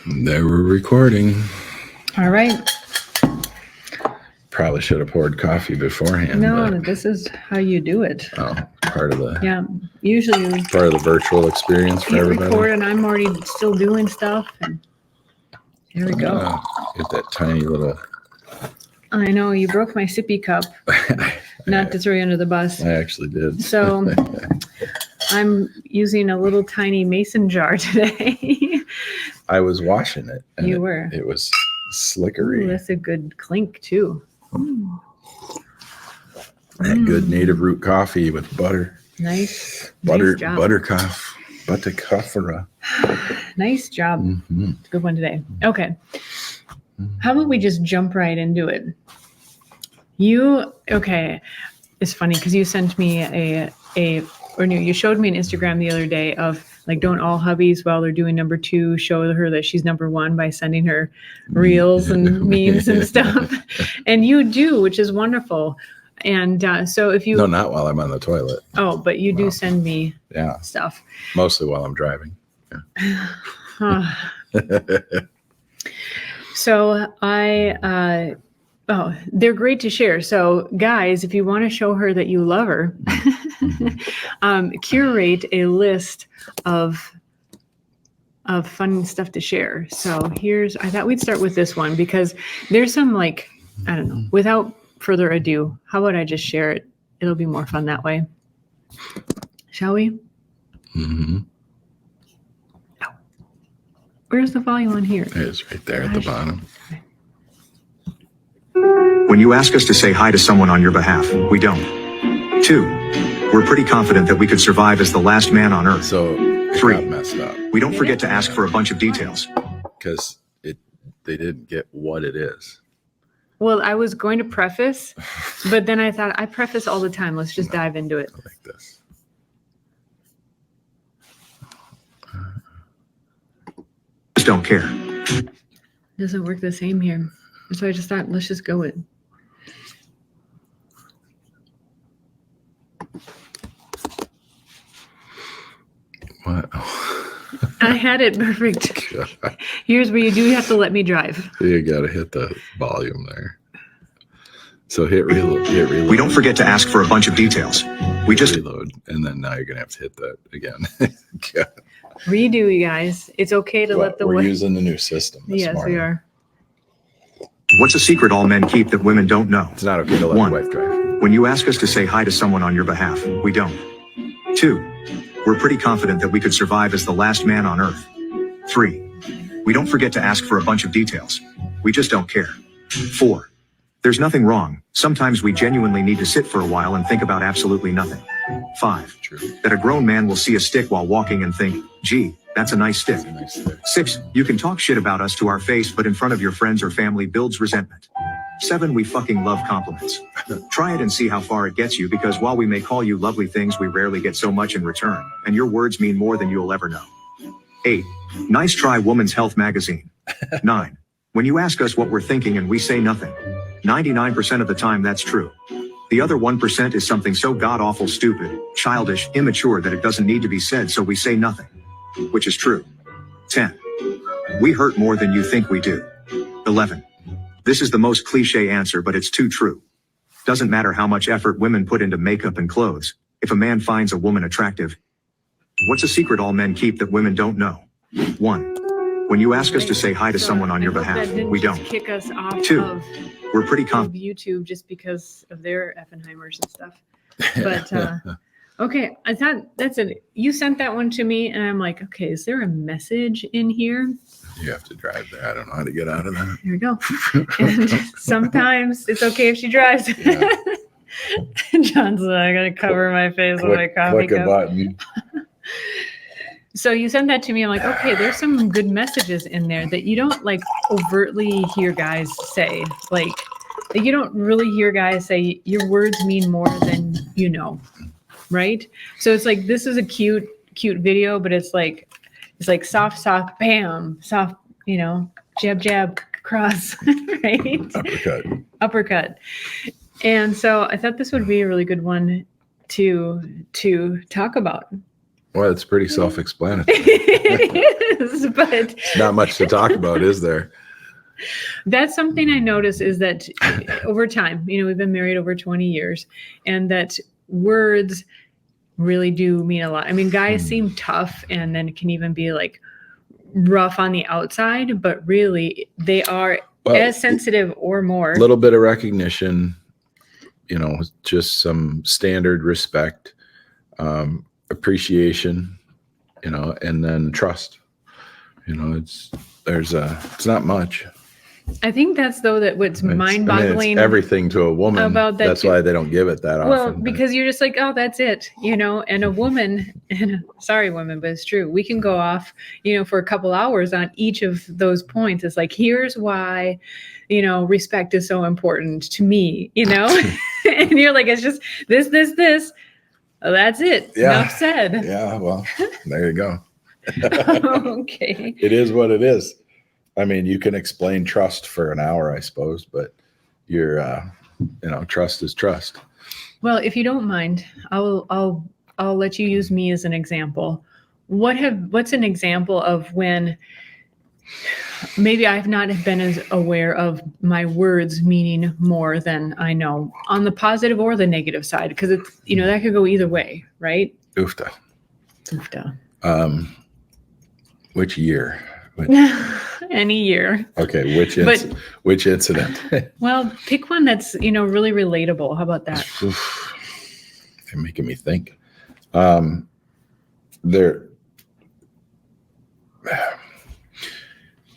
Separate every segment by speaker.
Speaker 1: They were recording.
Speaker 2: All right.
Speaker 1: Probably should have poured coffee beforehand.
Speaker 2: No, this is how you do it.
Speaker 1: Oh, part of the
Speaker 2: Usually
Speaker 1: part of the virtual experience for everybody.
Speaker 2: Record, and I'm already still doing stuff. And here we go.
Speaker 1: Get that tiny little.
Speaker 2: I know you broke my sippy cup. Not to throw you under the bus.
Speaker 1: I actually did.
Speaker 2: So I'm using a little tiny mason jar today.
Speaker 1: I was washing it. And
Speaker 2: you were.
Speaker 1: It was slickery.
Speaker 2: Ooh, that's a good clink too.
Speaker 1: That good native root coffee with butter.
Speaker 2: Nice.
Speaker 1: Butter,
Speaker 2: nice job.
Speaker 1: Buttercuffera.
Speaker 2: Nice job. Mm-hmm. It's a good one today. Okay. How about we just jump right into it? Okay. It's funny because you sent me you showed me an Instagram the other day of like, don't all hubbies while they're doing number 2 show her that she's number 1 by sending her reels and memes and stuff. And you do, which is wonderful. And so if you...
Speaker 1: No, not while I'm on the toilet.
Speaker 2: Oh, but you do send me stuff.
Speaker 1: Mostly while I'm driving. Yeah.
Speaker 2: So they're great to share. So guys, if you want to show her that you love her, curate a list of fun stuff to share. So I thought we'd start with this one because there's some I don't know, without further ado, how about I just share it? It'll be more fun that way. Shall we?
Speaker 1: Mm-hmm.
Speaker 2: Oh. Where's the volume on here?
Speaker 1: It's right there at the bottom.
Speaker 2: Okay.
Speaker 3: When you ask us to say hi to someone on your behalf, we don't. 2, we're pretty confident that we could survive as the last man on Earth.
Speaker 1: So
Speaker 3: 3,
Speaker 1: messed up.
Speaker 3: We don't forget to ask for a bunch of details.
Speaker 1: Because they didn't get what it is.
Speaker 2: Well, I was going to preface, but then I thought I preface all the time. Let's just dive into it.
Speaker 1: Like this.
Speaker 3: Just don't care.
Speaker 2: Doesn't work the same here. So I just thought, let's just go with it.
Speaker 1: What?
Speaker 2: I had it perfect.
Speaker 1: God.
Speaker 2: Here's where you do have to let me drive.
Speaker 1: You got to hit the volume there. So hit reload.
Speaker 3: We don't forget to ask for a bunch of details. We just
Speaker 1: reload, and then now you're gonna have to hit that again. God.
Speaker 2: Redo, you guys. It's okay to let the
Speaker 1: we're using the new system.
Speaker 2: Yes,
Speaker 1: morning.
Speaker 2: we are.
Speaker 3: What's a secret all men keep that women don't know?
Speaker 1: It's not okay to let
Speaker 3: 1,
Speaker 1: the wife drive.
Speaker 3: When you ask us to say hi to someone on your behalf, we don't. 2, we're pretty confident that we could survive as the last man on Earth. 3, we don't forget to ask for a bunch of details. We just don't care. 4, there's nothing wrong. Sometimes we genuinely need to sit for a while and think about absolutely nothing. 5,
Speaker 1: True.
Speaker 3: that a grown man will see a stick while walking and think, gee, that's a nice stick. 6, you can talk shit about us to our face, but in front of your friends or family builds resentment. 7, we fucking love compliments. Try it and see how far it gets you, because while we may call you lovely things, we rarely get so much in return, and your words mean more than you'll ever know. 8, nice try, Woman's Health magazine. 9, when you ask us what we're thinking and we say nothing. 99% of the time that's true. The other 1% is something so god-awful stupid, childish, immature that it doesn't need to be said, so we say nothing. Which is true. 10, we hurt more than you think we do. 11, this is the most cliche answer, but it's too true. Doesn't matter how much effort women put into makeup and clothes. If a man finds a woman attractive, what's a secret all men keep that women don't know? 1, when you ask us to say hi to someone on your behalf, we don't.
Speaker 2: Kick us off
Speaker 3: 2, we're pretty
Speaker 2: of YouTube just because of their Effenheimers and stuff. But okay, I thought that's it. You sent that one to me, and I'm like, okay, is there a message in here?
Speaker 1: You have to drive there. I don't know how to get out of that.
Speaker 2: Here we go. And sometimes it's okay if she drives. Yeah. John's like, I gotta cover my face with my coffee
Speaker 1: cup.
Speaker 2: A button. So you sent that to me. I'm like, okay, there's some good messages in there that you don't like overtly hear guys say. Like you don't really hear guys say your words mean more than you know, right? So it's like this is a cute video, but it's like soft, bam, soft, jab, cross, right? Uppercut. And so I thought this would be a really good one to talk about.
Speaker 1: Well, it's pretty self-explanatory.
Speaker 2: It is, but
Speaker 1: Not much to talk about, is there?
Speaker 2: that's something I notice is that over time, we've been married over 20 years, and that words really do mean a lot. I mean, guys seem tough and then can even be like rough on the outside, but really they are as sensitive or more.
Speaker 1: A little bit of recognition, just some standard respect, appreciation, and then trust. It's not much.
Speaker 2: I think that's what's mind-boggling.
Speaker 1: It's everything to a woman.
Speaker 2: About that
Speaker 1: that's why they don't give it that often.
Speaker 2: Well, because you're just like, oh, that's it, and a woman, and sorry, women, but it's true. We can go off, for a couple hours on each of those points. It's like, here's why, respect is so important to me, and you're like, it's just this. Oh, that's it.
Speaker 1: Yeah.
Speaker 2: Enough said.
Speaker 1: Yeah. Well, there you go.
Speaker 2: Okay.
Speaker 1: It is what it is. I mean, you can explain trust for an hour, I suppose, but trust is trust.
Speaker 2: Well, if you don't mind, I'll let you use me as an example. What's an example of when maybe I've not been as aware of my words meaning more than I know, on the positive or the negative side, because it's that could go either way, right?
Speaker 1: Oofta. Which year?
Speaker 2: Any year.
Speaker 1: Okay, which incident?
Speaker 2: Well, pick one that's really relatable. How about that?
Speaker 1: You're making me think. How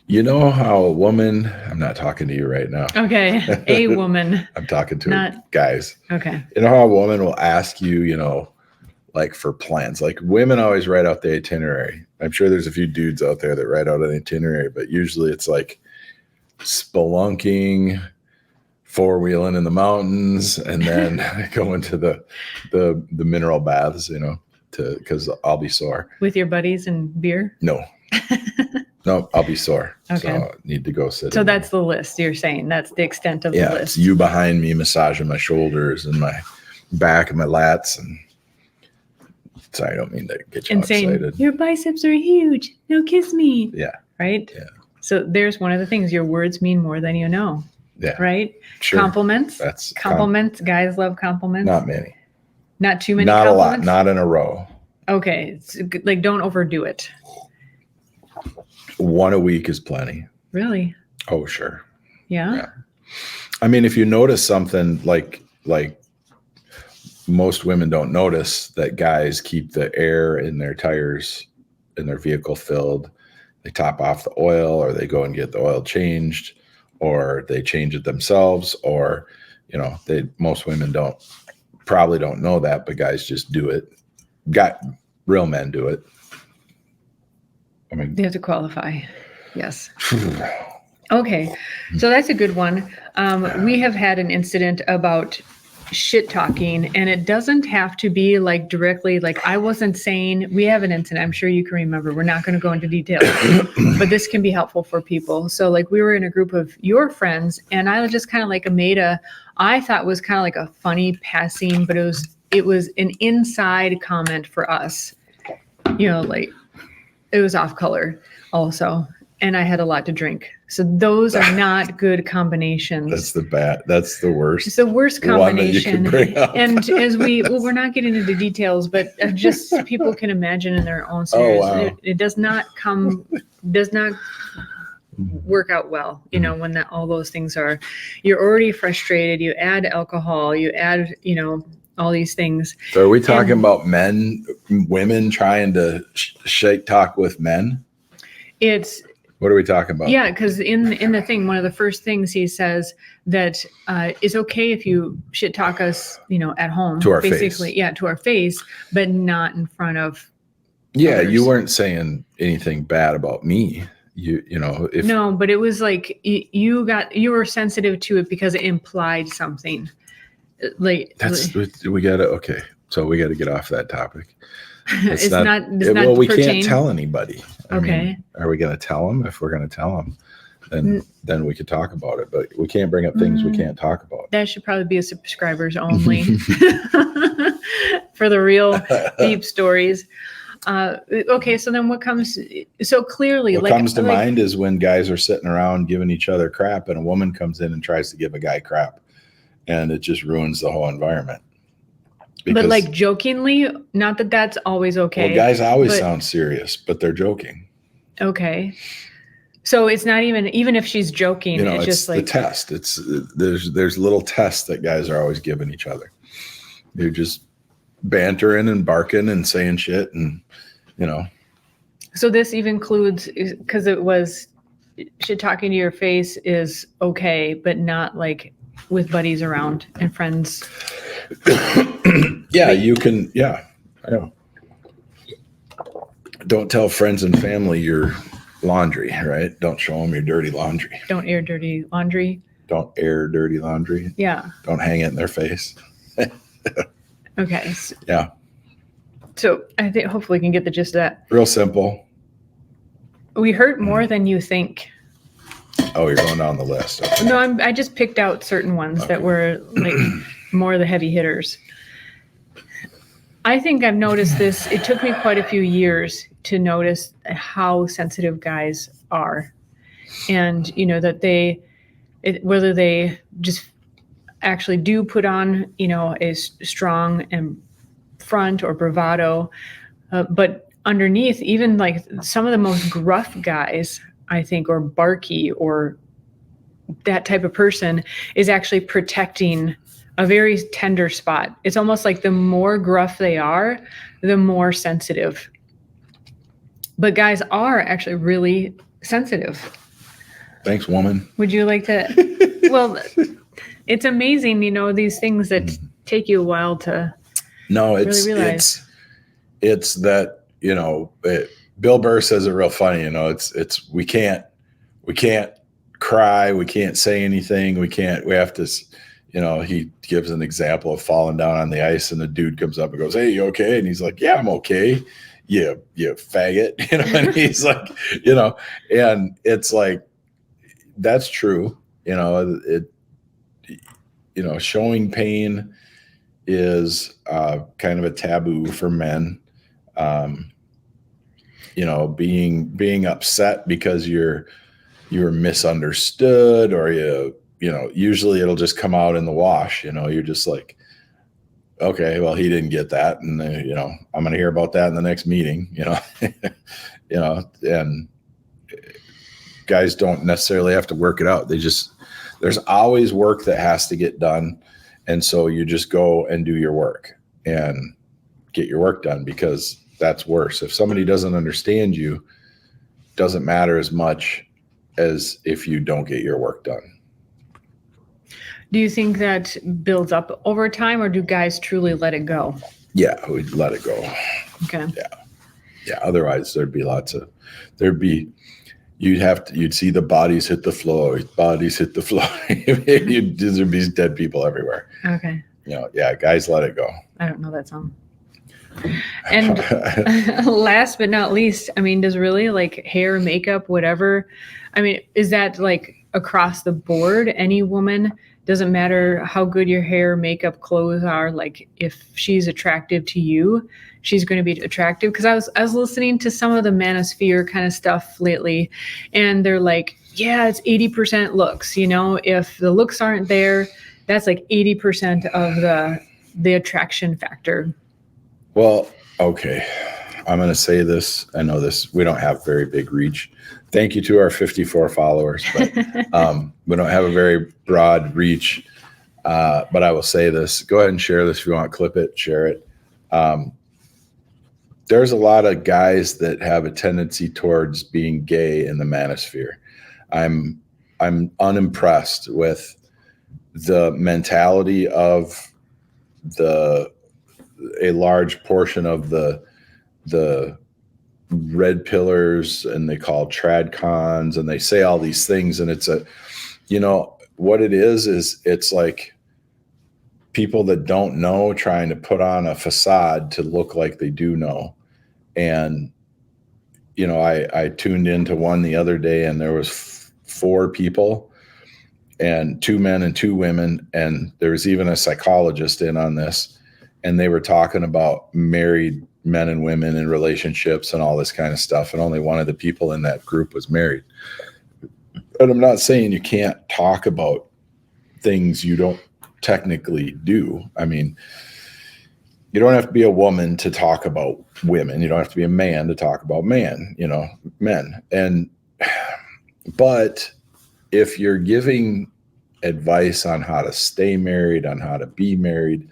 Speaker 1: a woman, I'm not talking to you right now.
Speaker 2: Okay, a woman.
Speaker 1: I'm talking to guys.
Speaker 2: Okay.
Speaker 1: How a woman will ask you, like for plans. Like women always write out the itinerary. I'm sure there's a few dudes out there that write out an itinerary, but usually it's like spelunking, four-wheeling in the mountains, and then going to the mineral baths, because I'll be sore.
Speaker 2: With your buddies and beer?
Speaker 1: No. No, I'll be sore.
Speaker 2: Okay.
Speaker 1: So I need to go sit.
Speaker 2: So that's the list you're saying. That's the extent of the list.
Speaker 1: It's you behind me massaging my shoulders and my back and my lats. And sorry, I don't mean to get you all excited.
Speaker 2: Saying, your biceps are huge. Now kiss me.
Speaker 1: Yeah.
Speaker 2: Right?
Speaker 1: Yeah.
Speaker 2: So there's one of the things. Your words mean more than you know.
Speaker 1: Yeah.
Speaker 2: Right?
Speaker 1: Sure.
Speaker 2: Compliments.
Speaker 1: That's
Speaker 2: compliments. Guys love compliments.
Speaker 1: Not many.
Speaker 2: Not too many
Speaker 1: Not
Speaker 2: compliments?
Speaker 1: a lot. Not in a row.
Speaker 2: Okay. It's like, don't overdo it.
Speaker 1: One a week is plenty.
Speaker 2: Really?
Speaker 1: Oh, sure.
Speaker 2: Yeah.
Speaker 1: I mean, if you notice something like most women don't notice that guys keep the air in their tires in their vehicle filled. They top off the oil, or they go and get the oil changed, or they change it themselves, or, most women probably don't know that, but guys just do it. Real men do it. I mean,
Speaker 2: they have to qualify. Yes. Okay. So that's a good one. We have had an incident about shit talking, and it doesn't have to be like directly, like I wasn't saying, we have an incident. I'm sure you can remember. We're not going to go into details, but this can be helpful for people. So like we were in a group of your friends, and I was just kind of like I thought was kind of like a funny passing, but it was an inside comment for us, like it was off color also. And I had a lot to drink. So those are not good combinations.
Speaker 1: That's the worst.
Speaker 2: It's the worst combination.
Speaker 1: One that you can bring up.
Speaker 2: And as we're not getting into details, but just people can imagine in their own scenarios.
Speaker 1: Oh, wow.
Speaker 2: It does not work out well, when all those things you're already frustrated, you add alcohol, you add, all these things.
Speaker 1: So are we talking about women trying to shake talk with men? What are we talking about?
Speaker 2: Yeah, because in the thing, one of the first things he says that it's okay if you shit talk us, at home.
Speaker 1: To our
Speaker 2: basically,
Speaker 1: face.
Speaker 2: Yeah, to our face, but not in front of
Speaker 1: others. You weren't saying anything bad about me. No,
Speaker 2: but it was like you were sensitive to it because it implied something. Like
Speaker 1: we gotta get off that topic.
Speaker 2: It's not
Speaker 1: we can't tell anybody.
Speaker 2: Okay.
Speaker 1: I mean, are we going to tell them? If we're going to tell them, then we could talk about it. But we can't bring up things we can't talk about.
Speaker 2: That should probably be a subscribers only for the real deep stories. Okay, so then what comes? So clearly,
Speaker 1: What comes to mind is when guys are sitting around giving each other crap, and a woman comes in and tries to give a guy crap, and it just ruins the whole environment.
Speaker 2: But like jokingly, not that that's always okay.
Speaker 1: Well, guys always sound serious, but they're joking.
Speaker 2: Okay. So it's not even if she's joking,
Speaker 1: you know,
Speaker 2: it's just like
Speaker 1: the test. It's there's little tests that guys are always giving each other. They're just bantering and barking and saying shit, and you know.
Speaker 2: So this even includes, because it was shit talking to your face is okay, but not like with buddies around and friends.
Speaker 1: Yeah, you can. Yeah, I know. Don't tell friends and family your laundry, right? Don't show them your dirty laundry.
Speaker 2: Don't air dirty laundry.
Speaker 1: Don't air dirty laundry.
Speaker 2: Yeah.
Speaker 1: Don't hang it in their face.
Speaker 2: Okay.
Speaker 1: Yeah.
Speaker 2: So I think hopefully we can get the gist of that.
Speaker 1: Real simple.
Speaker 2: We hurt more than you think.
Speaker 1: Oh, you're going down the list. Okay.
Speaker 2: No, I just picked out certain ones that were like more of the heavy hitters. I think I've noticed this. It took me quite a few years to notice how sensitive guys are. And, you know, that whether they just actually do put on, you know, a strong and front or bravado, but underneath, even like some of the most gruff guys, I think, or barky or that type of person is actually protecting a very tender spot. It's almost like the more gruff they are, the more sensitive. But guys are actually really sensitive.
Speaker 1: Thanks, woman.
Speaker 2: Would you like to? Well, it's amazing, you know, these things that take you a while to really realize.
Speaker 1: It's that, you know, Bill Burr says it real funny, you know, it's we can't cry, we can't say anything, we have to, you know, he gives an example of falling down on the ice and the dude comes up and goes, "Hey, you okay?" And he's like, "Yeah, I'm okay. You faggot." You know, and he's like, you know, and it's like, that's true. You know, you know, showing pain is kind of a taboo for men. You know, being upset because you're misunderstood, or you know, usually it'll just come out in the wash. You know, you're just like, okay, well, he didn't get that, and you know, I'm going to hear about that in the next meeting. You know, you know, and guys don't necessarily have to work it out. There's always work that has to get done, and so you just go and do your work and get your work done, because that's worse. If somebody doesn't understand you, it doesn't matter as much as if you don't get your work done.
Speaker 2: Do you think that builds up over time, or do guys truly let it go?
Speaker 1: Yeah, we'd let it go.
Speaker 2: Okay.
Speaker 1: Yeah. Otherwise, you'd see the bodies hit the floor. There'd be dead people everywhere.
Speaker 2: Okay.
Speaker 1: You know, yeah, guys let it go.
Speaker 2: I don't know that song. And last but not least, I mean, does really like hair, makeup, whatever, I mean, is that like across the board? Any woman, doesn't matter how good your hair, makeup, clothes are, like if she's attractive to you, she's going to be attractive. Because I was listening to some of the manosphere kind of stuff lately, and they're like, yeah, it's 80% looks. You know, if the looks aren't there, that's like 80% of the attraction factor.
Speaker 1: Well, okay. I'm going to say this. I know this. We don't have very big reach. Thank you to our 54 followers, but we don't have a very broad reach. But I will say this. Go ahead and share this if you want. Clip it, share it. There's a lot of guys that have a tendency towards being gay in the manosphere. I'm unimpressed with the mentality of a large portion of the red pillars, and they call trad cons, and they say all these things, and it's you know what it is it's like people that don't know trying to put on a facade to look like they do know. And you know, I tuned into one the other day, and there was 4 people, and 2 men and 2 women, and there was even a psychologist in on this, and they were talking about married men and women in relationships and all this kind of stuff. And only one of the people in that group was married. And I'm not saying you can't talk about things you don't technically do. I mean, you don't have to be a woman to talk about women. You don't have to be a man to talk about men. But if you're giving advice on how to stay married, on how to be married,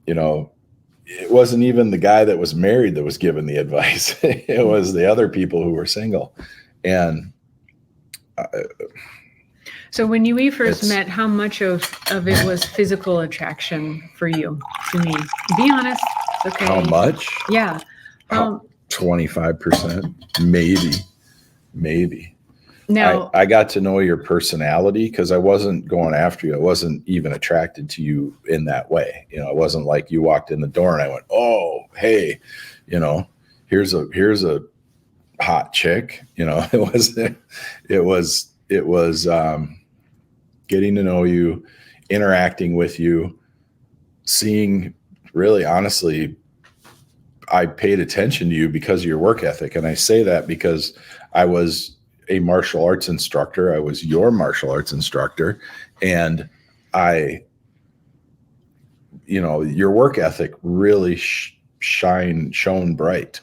Speaker 1: it wasn't even the guy that was married that was giving the advice. It was the other people who were single. And
Speaker 2: so when we first met, how much of it was physical attraction for you to me? Be honest. Okay.
Speaker 1: How much?
Speaker 2: Yeah.
Speaker 1: 25%, maybe.
Speaker 2: Now
Speaker 1: I got to know your personality because I wasn't going after you. I wasn't even attracted to you in that way. It wasn't like you walked in the door and I went, oh, hey, here's a hot chick. It was getting to know you, interacting with you, seeing, really honestly, I paid attention to you because of your work ethic. And I say that because I was a martial arts instructor. I was your martial arts instructor. And your work ethic really shone bright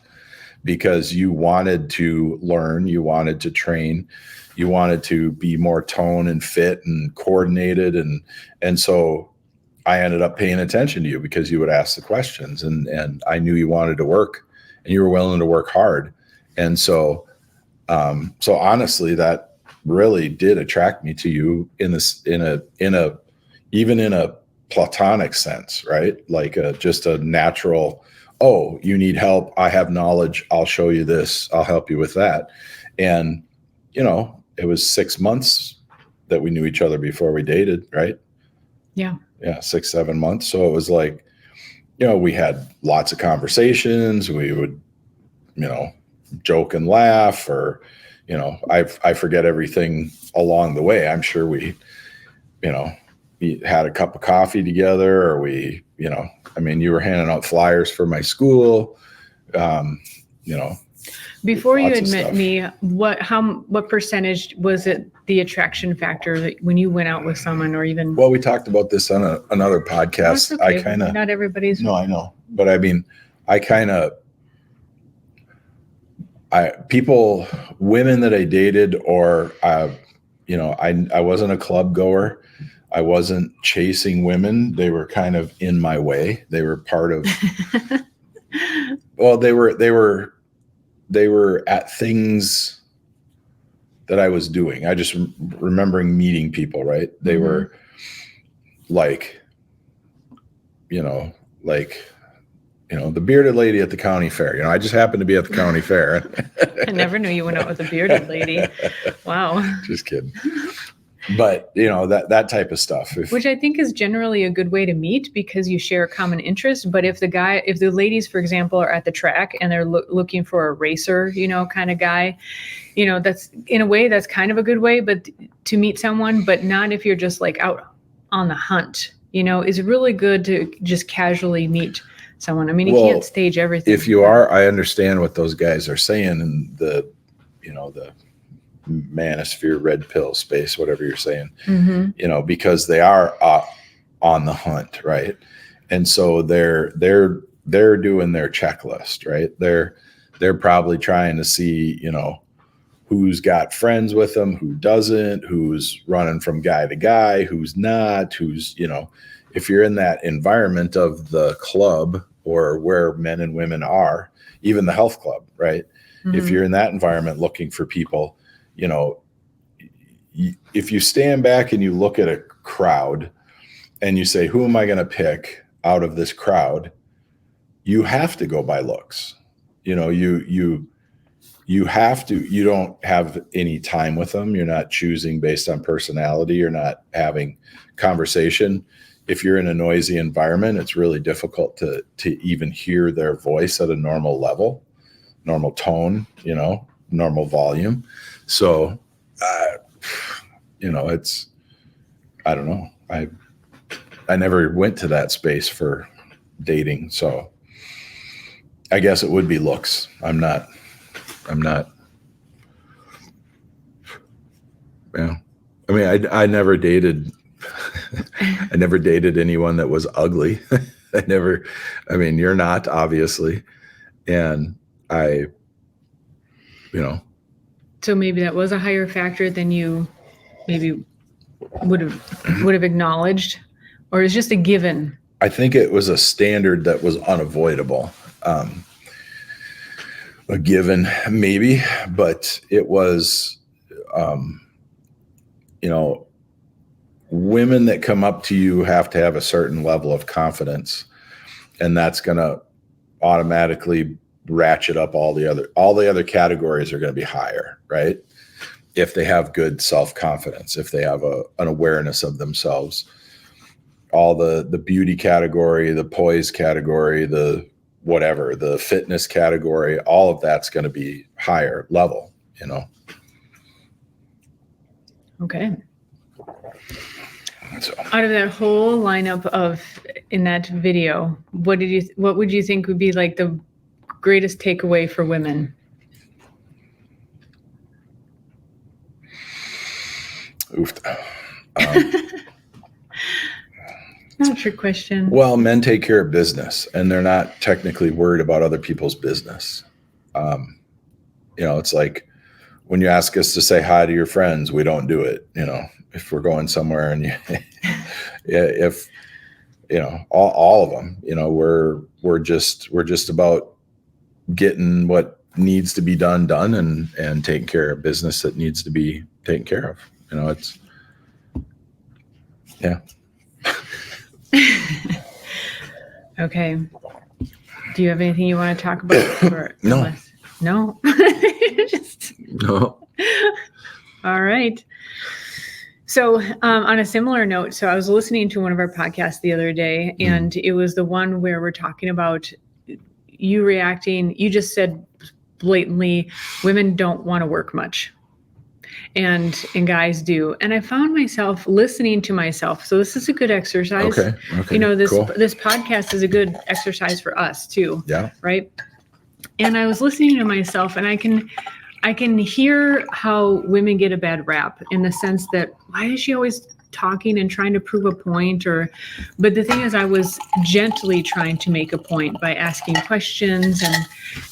Speaker 1: because you wanted to learn, you wanted to train, you wanted to be more tone and fit and coordinated. And so I ended up paying attention to you because you would ask the questions and I knew you wanted to work and you were willing to work hard. And so honestly, that really did attract me to you in a platonic sense, right? Like just a natural, oh, you need help. I have knowledge. I'll show you this. I'll help you with that. And, it was 6 months that we knew each other before we dated, right?
Speaker 2: Yeah. Yeah.
Speaker 1: 6-7 months. So it was like, we had lots of conversations. We would, joke and laugh, or, I forget everything along the way. I'm sure we had a cup of coffee together, or we, you were handing out flyers for my school,
Speaker 2: Before you had met me, what percentage was it the attraction factor that when you went out with someone, or even?
Speaker 1: Well, we talked about this on another podcast.
Speaker 2: Okay. Not everybody's.
Speaker 1: No, I know, but women that I dated, or I wasn't a club goer. I wasn't chasing women. They were kind of in my way. They were part of. Well, they were at things that I was doing. I just remembering meeting people, right? They were like, the bearded lady at the county fair. I just happened to be at the county fair.
Speaker 2: I never knew you went out with a bearded lady. Wow.
Speaker 1: Just kidding. But, that type of stuff.
Speaker 2: Which I think is generally a good way to meet because you share a common interest. But if the ladies, for example, are at the track and they're looking for a racer, kind of guy, that's in a way that's kind of a good way, but to meet someone, but not if you're just like out on the hunt, is really good to just casually meet someone. You can't stage everything.
Speaker 1: If you are, I understand what those guys are saying in the manosphere, red pill space, whatever you're saying, because they are on the hunt, right? And so they're doing their checklist, right? They're probably trying to see, who's got friends with them, who doesn't, who's running from guy to guy, who's not, who's, if you're in that environment of the club or where men and women are, even the health club, right? If you're in that environment looking for people, if you stand back and you look at a crowd and you say, who am I going to pick out of this crowd? You have to go by looks. You have to, you don't have any time with them. You're not choosing based on personality. You're not having conversation. If you're in a noisy environment, it's really difficult to even hear their voice at a normal level, normal tone, normal volume. So, it's, I don't know. I never went to that space for dating. So I guess it would be looks. I'm not. Yeah. I mean, I never dated. I never dated anyone that was ugly. I mean, you're not, obviously. And
Speaker 2: So maybe that was a higher factor than you maybe would have acknowledged, or it's just a given.
Speaker 1: I think it was a standard that was unavoidable. A given, maybe, but it was, women that come up to you have to have a certain level of confidence, and that's going to automatically ratchet up all the other categories are going to be higher, right? If they have good self-confidence, if they have an awareness of themselves, all the beauty category, the poise category, the whatever, the fitness category, all of that's going to be higher level,
Speaker 2: Okay.
Speaker 1: So,
Speaker 2: out of that whole lineup in that video, what would you think would be like the greatest takeaway for women?
Speaker 1: oof.
Speaker 2: Not a trick question.
Speaker 1: Well, men take care of business, and they're not technically worried about other people's business. It's like when you ask us to say hi to your friends, we don't do it. If we're going somewhere and all of them, we're just about getting what needs to be done and taking care of business that needs to be taken care of. It's, yeah.
Speaker 2: Okay. Do you have anything you want to talk about?
Speaker 1: No.
Speaker 2: No.
Speaker 1: No.
Speaker 2: All right. So on a similar note, so I was listening to one of our podcasts the other day, and it was the one where we're talking about you reacting. You just said blatantly, women don't want to work much. And guys do. And I found myself listening to myself. So this is a good exercise.
Speaker 1: Okay.
Speaker 2: This podcast is a good exercise for us too.
Speaker 1: Yeah.
Speaker 2: Right. And I was listening to myself, and I can hear how women get a bad rap in the sense that, why is she always talking and trying to prove a point? But the thing is, I was gently trying to make a point by asking questions,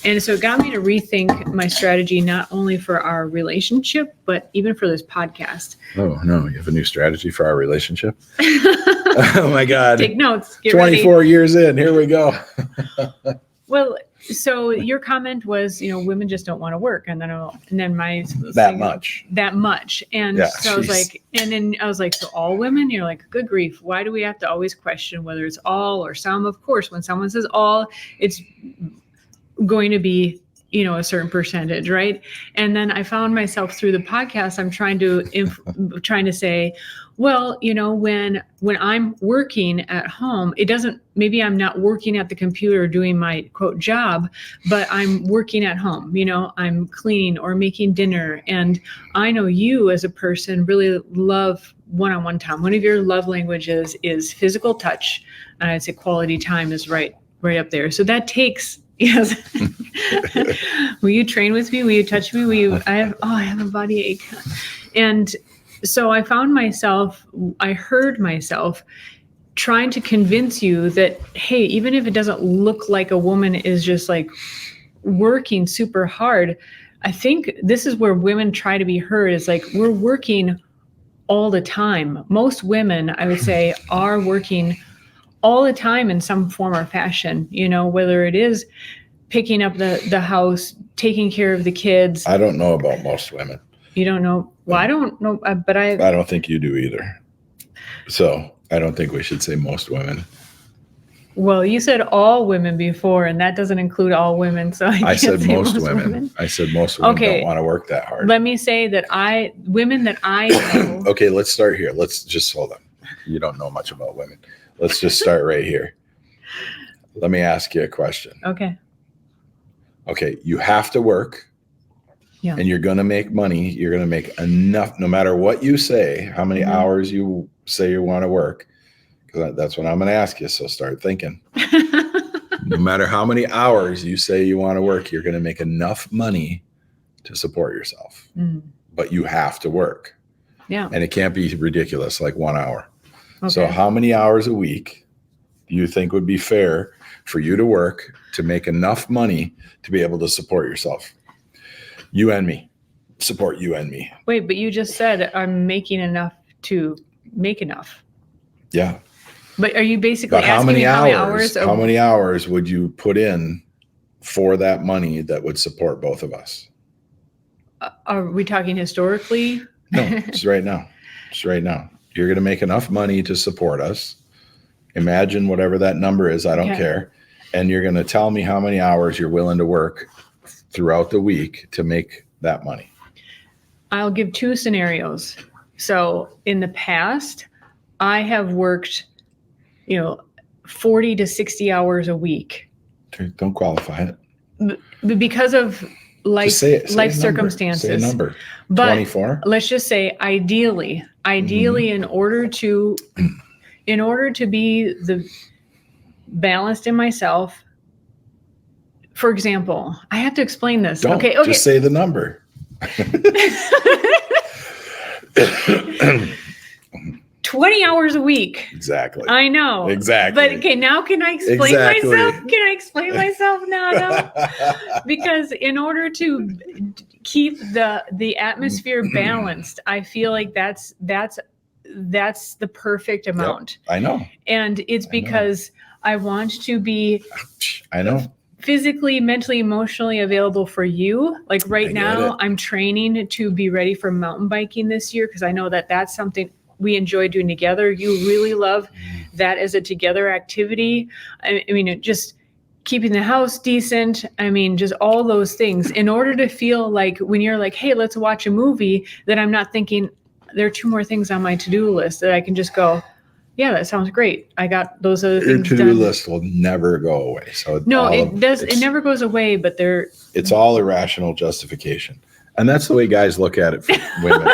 Speaker 2: and so it got me to rethink my strategy, not only for our relationship, but even for this podcast.
Speaker 1: Oh no, you have a new strategy for our relationship? Oh my God.
Speaker 2: Take notes. Get
Speaker 1: 24
Speaker 2: ready.
Speaker 1: years in, here we go.
Speaker 2: Well, so your comment was, women just don't want to work, and then my
Speaker 1: that much,
Speaker 2: and
Speaker 1: yeah,
Speaker 2: so I was like, and then I was like, so all women? You're like, good grief, why do we have to always question whether it's all or some? Of course, when someone says all, it's going to be a certain percentage, right? And then I found myself through the podcast, I'm trying to say, well, when I'm working at home, it doesn't, maybe I'm not working at the computer doing my quote job, but I'm working at home, I'm cleaning or making dinner. And I know you as a person really love one-on-one time. One of your love languages is physical touch. And I'd say quality time is right up there. So that takes, yes. Will you train with me? Will you touch me? I have a body ache. And so I heard myself trying to convince you that, hey, even if it doesn't look like a woman is just like working super hard, I think this is where women try to be heard, is like, we're working all the time. Most women, I would say, are working all the time in some form or fashion, whether it is picking up the house, taking care of the kids.
Speaker 1: I don't know about most women.
Speaker 2: You don't know? Well, I don't know, but I
Speaker 1: don't think you do either. So I don't think we should say most women.
Speaker 2: Well, you said all women before, and that doesn't include all women. So I
Speaker 1: said most women. I said most women don't want to work that hard.
Speaker 2: Let me say that women that I know.
Speaker 1: Okay, let's start here. Let's just hold on. You don't know much about women. Let's just start right here. Let me ask you a question.
Speaker 2: Okay.
Speaker 1: Okay, you have to work. Yeah. And you're going to make money. You're going to make enough, no matter what you say, how many hours you say you want to work. Because that's what I'm going to ask you. So start thinking. No matter how many hours you say you want to work, you're going to make enough money to support yourself. But you have to work.
Speaker 2: Yeah.
Speaker 1: And it can't be ridiculous, like 1 hour.
Speaker 2: Okay.
Speaker 1: So how many hours a week do you think would be fair for you to work to make enough money to be able to support yourself? You and me. Support you and me.
Speaker 2: Wait, but you just said I'm making enough to make enough.
Speaker 1: Yeah.
Speaker 2: But are you basically
Speaker 1: But how
Speaker 2: asking
Speaker 1: many
Speaker 2: me
Speaker 1: hours?
Speaker 2: of,
Speaker 1: How many hours would you put in for that money that would support both of us?
Speaker 2: are we talking historically?
Speaker 1: No, just right now. Just right now. You're going to make enough money to support us. Imagine whatever that number is. I don't
Speaker 2: Okay.
Speaker 1: care. And you're going to tell me how many hours you're willing to work throughout the week to make that money.
Speaker 2: I'll give 2 scenarios. So in the past, I have worked, 40 to 60 hours a week.
Speaker 1: Okay, don't qualify it.
Speaker 2: Because of life
Speaker 1: Just say
Speaker 2: life
Speaker 1: a number.
Speaker 2: circumstances.
Speaker 1: Say a number.
Speaker 2: But
Speaker 1: 24?
Speaker 2: let's just say ideally, in order to be the balanced in myself. For example, I have to explain this.
Speaker 1: Don't.
Speaker 2: Okay.
Speaker 1: Just say the number.
Speaker 2: 20 hours a week.
Speaker 1: Exactly.
Speaker 2: I know.
Speaker 1: Exactly.
Speaker 2: But okay, now can I explain myself? Can I explain myself now? No? Because in order to keep the atmosphere balanced, I feel like that's the perfect amount.
Speaker 1: Yep, I know.
Speaker 2: And it's because I want to be physically, mentally, emotionally available for you. Like right now, I'm training to be ready for mountain biking this year because I know that that's something we enjoy doing together. You really love that as a together activity. I mean, just keeping the house decent. I mean, just all those things in order to feel like when you're like, hey, let's watch a movie, that I'm not thinking there are 2 more things on my to-do list that I can just go, yeah, that sounds great. I got those other things done.
Speaker 1: Your to-do list will never go away. So
Speaker 2: no, it does. It never goes away, but
Speaker 1: it's all irrational justification. And that's the way guys look at it for women.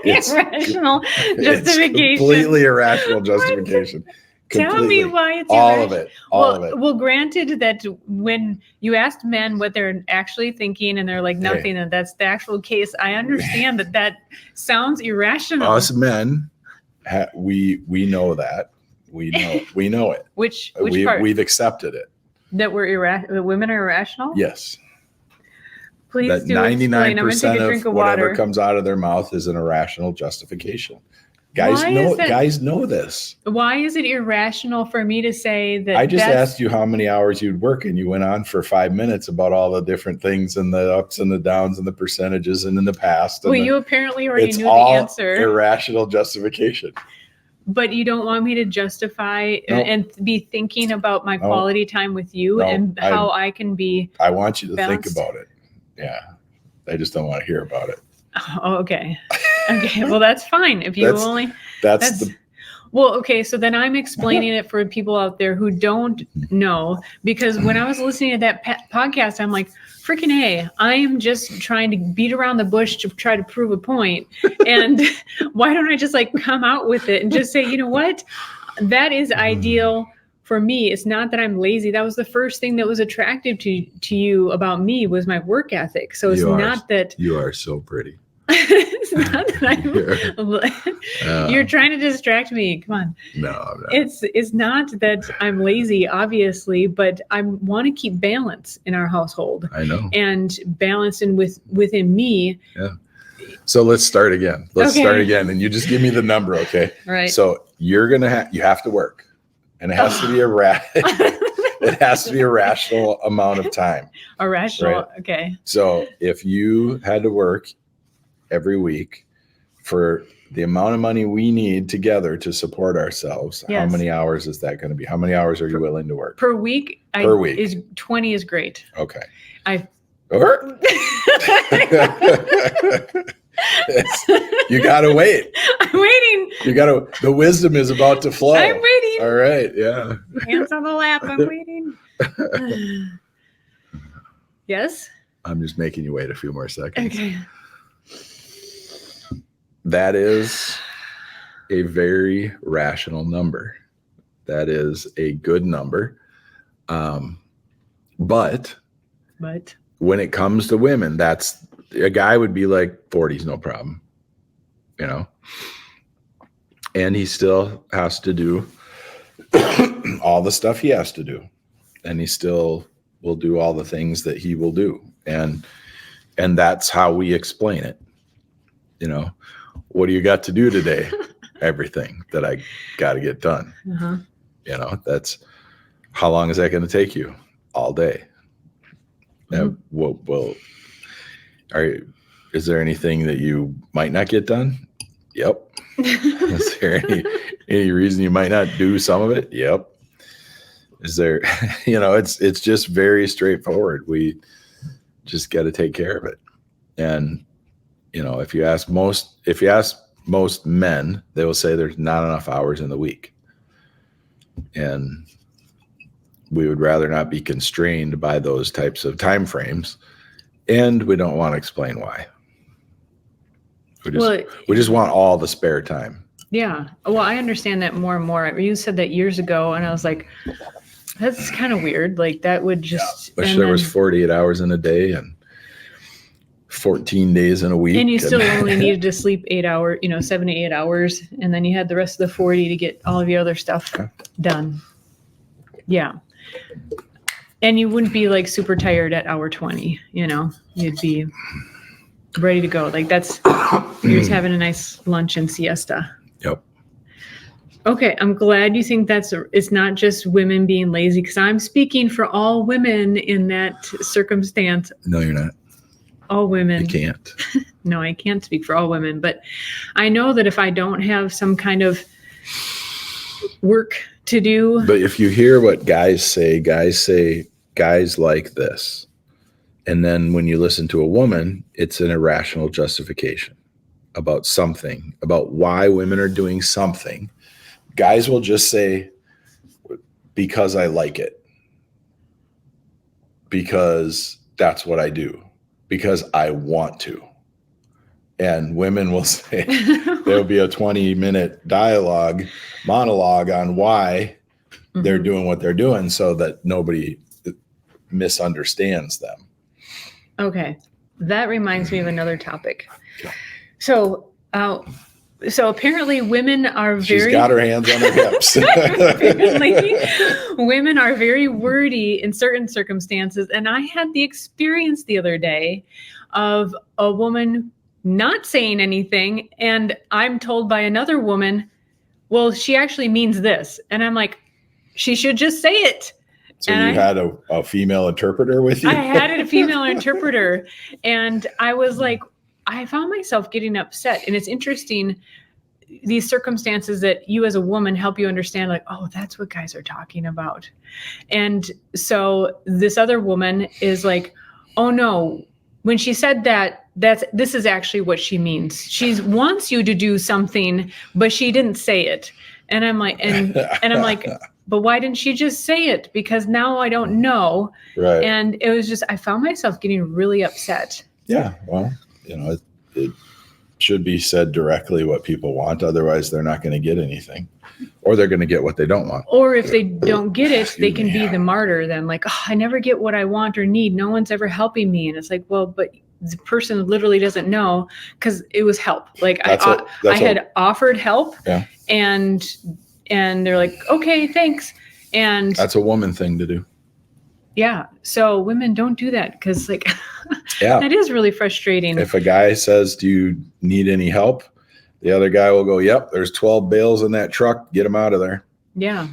Speaker 1: It's
Speaker 2: irrational justification.
Speaker 1: It's completely irrational justification.
Speaker 2: Tell me why it's
Speaker 1: all of it. All of it.
Speaker 2: Well, granted that when you asked men what they're actually thinking and they're like nothing, and that's the actual case, I understand that sounds irrational.
Speaker 1: Us men, we know that. We know it.
Speaker 2: Which part?
Speaker 1: We've accepted it.
Speaker 2: That women are irrational?
Speaker 1: Yes.
Speaker 2: Please
Speaker 1: that
Speaker 2: do explain. I'm going to take a drink of water.
Speaker 1: Whatever comes out of their mouth is an irrational justification. Guys know this.
Speaker 2: Why is it irrational for me to say that?
Speaker 1: I just asked you how many hours you'd work, and you went on for 5 minutes about all the different things and the ups and the downs and the percentages and in the past.
Speaker 2: Well, you apparently already knew the answer.
Speaker 1: Irrational justification.
Speaker 2: But you don't want me to justify and be thinking about my quality time with you and how I can be.
Speaker 1: I want you to
Speaker 2: balanced.
Speaker 1: Think about it. Yeah. I just don't want to hear about it.
Speaker 2: Oh, okay. Okay. Well, that's fine. If you well, okay. So then I'm explaining it for people out there who don't know, because when I was listening to that podcast, I'm like, freaking A, I am just trying to beat around the bush to try to prove a point. And why don't I just come out with it and just say, you know what? That is ideal for me. It's not that I'm lazy. That was the first thing that was attractive to you about me was my work ethic. So it's not that
Speaker 1: you are so pretty.
Speaker 2: It's not that you're trying to distract me. Come on.
Speaker 1: No, I'm not.
Speaker 2: It's not that I'm lazy, obviously, but I want to keep balance in our household.
Speaker 1: I know.
Speaker 2: And balance within me.
Speaker 1: Yeah. So let's start again. Start again. And you just give me the number, okay?
Speaker 2: Right.
Speaker 1: So you have to work. And it has to be it has to be a rational amount of time.
Speaker 2: A rational,
Speaker 1: right?
Speaker 2: Okay.
Speaker 1: So if you had to work every week for the amount of money we need together to support ourselves, how many hours is that going to be? How many hours are you willing to work?
Speaker 2: Per week?
Speaker 1: Per week.
Speaker 2: 20 is great.
Speaker 1: Okay. You gotta wait.
Speaker 2: I'm waiting.
Speaker 1: The wisdom is about to flow.
Speaker 2: I'm waiting.
Speaker 1: All right. Yeah.
Speaker 2: Hands on the lap. I'm waiting. Yes?
Speaker 1: I'm just making you wait a few more seconds.
Speaker 2: Okay.
Speaker 1: That is a very rational number. That is a good number. But
Speaker 2: But
Speaker 1: when it comes to women, that's a guy would be like 40's no problem, you know, and he still has to do all the stuff he has to do, and he still will do all the things that he will do, and that's how we explain it. You know, what do you got to do today? Everything that I got to get done.
Speaker 2: uh-huh.
Speaker 1: You know, that's how long is that going to take you? All day. And is there anything that you might not get done? Yep. Is there any reason you might not do some of it? Yep. Is there, you know, it's just very straightforward. We just got to take care of it. And, you know, if you ask most men, they will say there's not enough hours in the week. And we would rather not be constrained by those types of time frames. And we don't want to explain why. We just want all the spare time.
Speaker 2: Yeah. Well, I understand that more and more. You said that years ago, and I was like, that's kind of weird. Like that would just.
Speaker 1: Yeah. Wish there was 48 hours in a day and 14 days in a week.
Speaker 2: And you still only needed to sleep 8 hours, 7 to 8 hours. And then you had the rest of the 40 to get all of your other stuff done. Yeah. And you wouldn't be like super tired at hour 20, you'd be ready to go. Like you're just having a nice lunch and siesta.
Speaker 1: Yep.
Speaker 2: Okay. I'm glad you think it's not just women being lazy, because I'm speaking for all women in that circumstance.
Speaker 1: No, you're not.
Speaker 2: All women.
Speaker 1: You can't.
Speaker 2: No, I can't speak for all women, but I know that if I don't have some kind of work to do.
Speaker 1: But if you hear what guys say guys like this. And then when you listen to a woman, it's an irrational justification about something, about why women are doing something. Guys will just say, because I like it. Because that's what I do. Because I want to. And women will say, there'll be a 20-minute monologue on why they're doing what they're doing so that nobody misunderstands them.
Speaker 2: Okay. That reminds me of another topic.
Speaker 1: Okay.
Speaker 2: So apparently women are very...
Speaker 1: She's got her hands on her hips.
Speaker 2: Apparently, women are very wordy in certain circumstances. And I had the experience the other day of a woman not saying anything. And I'm told by another woman, well, she actually means this. And I'm like, she should just say it.
Speaker 1: So and you had a female interpreter with you?
Speaker 2: I had a female interpreter. And I was like, I found myself getting upset. And it's interesting, these circumstances that you as a woman help you understand, like, oh, that's what guys are talking about. And so this other woman is like, oh no, when she said that, this is actually what she means. She wants you to do something, but she didn't say it. And I'm like, and I'm like, but why didn't she just say it? Because now I don't know.
Speaker 1: Right.
Speaker 2: And it was just, I found myself getting really upset.
Speaker 1: Yeah. Well, it should be said directly what people want. Otherwise, they're not going to get anything, or they're going to get what they don't want.
Speaker 2: Or if they don't get it, they can be the martyr then. Like, oh, I never get what I want or need. No one's ever helping me. And it's like, well, but the person literally doesn't know, because it was help. Like I had offered help,
Speaker 1: yeah.
Speaker 2: and they're like, okay, thanks. And
Speaker 1: that's a woman thing to do.
Speaker 2: Yeah. So women don't do that, because like,
Speaker 1: yeah,
Speaker 2: that is really frustrating.
Speaker 1: If a guy says, do you need any help? The other guy will go, yep, there's 12 bales in that truck. Get them out of there.
Speaker 2: Yeah.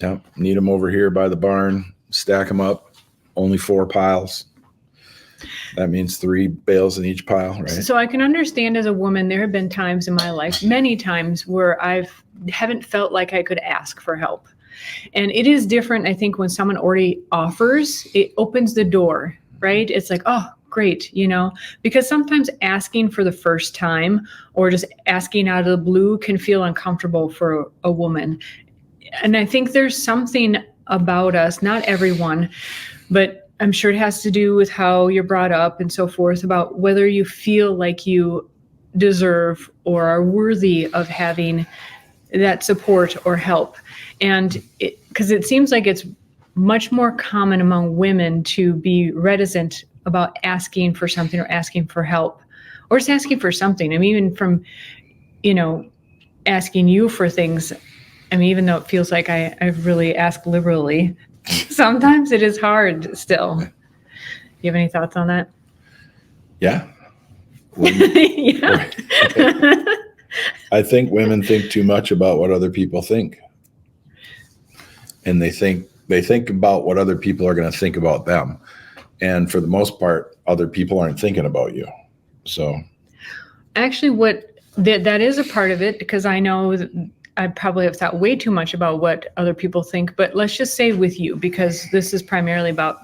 Speaker 1: Yep. Need them over here by the barn. Stack them up. Only 4 piles. That means 3 bales in each pile, right?
Speaker 2: So I can understand, as a woman, there have been times in my life, many times, where haven't felt like I could ask for help. And it is different, I think, when someone already offers, it opens the door, right? It's like, oh, great, because sometimes asking for the first time or just asking out of the blue can feel uncomfortable for a woman. And I think there's something about us, not everyone, but I'm sure it has to do with how you're brought up and so forth, about whether you feel like you deserve or are worthy of having that support or help. And because it seems like it's much more common among women to be reticent about asking for something or asking for help or just asking for something. I mean, even from, asking you for things. I mean, even though it feels like I really ask liberally, sometimes it is hard still. You have any thoughts on that?
Speaker 1: Yeah.
Speaker 2: Yeah.
Speaker 1: I think women think too much about what other people think. And they think about what other people are going to think about them. And for the most part, other people aren't thinking about you. So
Speaker 2: actually, that is a part of it, because I know that I probably have thought way too much about what other people think. But let's just say with you, because this is primarily about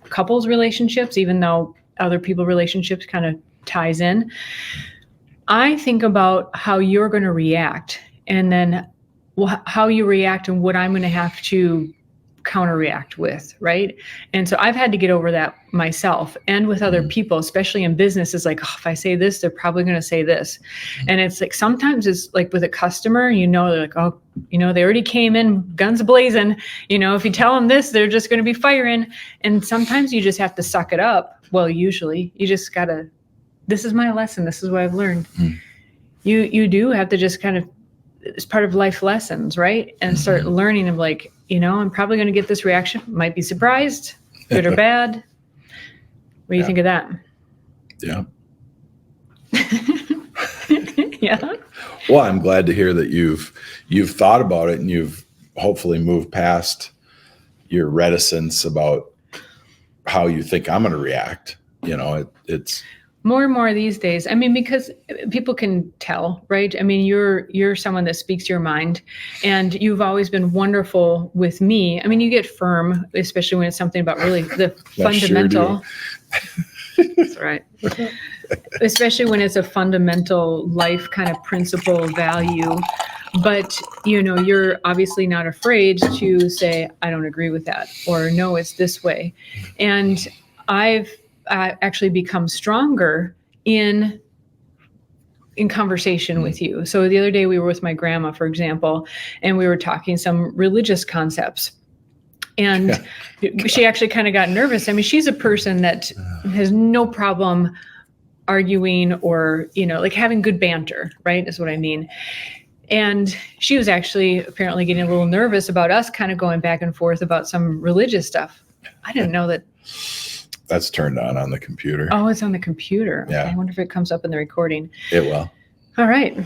Speaker 2: couples relationships, even though other people relationships kind of ties in. I think about how you're going to react, and then how you react and what I'm going to have to counter-react with, right? And so I've had to get over that myself and with other people, especially in business. Is like, oh, if I say this, they're probably going to say this. And it's like, sometimes it's like with a customer, they're like, oh, they already came in guns blazing. If you tell them this, they're just going to be firing. And sometimes you just have to suck it up. Well, usually you just gotta, this is my lesson. This is what I've learned. You do have to just kind of, it's part of life lessons, right? And start learning of like, I'm probably going to get this reaction. Might be surprised, good or bad. What do you think of that?
Speaker 1: Yeah.
Speaker 2: Yeah.
Speaker 1: Well, I'm glad to hear that you've thought about it and you've hopefully moved past your reticence about how you think I'm going to react. It's
Speaker 2: more and more these days. I mean, because people can tell, right? I mean, you're someone that speaks your mind, and you've always been wonderful with me. I mean, you get firm, especially when it's something about really the fundamental. Sure. That's right. Especially when it's a fundamental life kind of principle value. But, you're obviously not afraid to say, I don't agree with that, or no, it's this way. And I've actually become stronger in conversation with you. So the other day we were with my grandma, for example, and we were talking some religious concepts. And she actually kind of got nervous. I mean, she's a person that has no problem arguing or, like having good banter, right? Is what I mean. And she was actually apparently getting a little nervous about us kind of going back and forth about some religious stuff. I didn't know that.
Speaker 1: That's turned on the computer.
Speaker 2: Oh, it's on the computer. Okay.
Speaker 1: Yeah.
Speaker 2: I wonder if it comes up in the recording.
Speaker 1: It will.
Speaker 2: All right.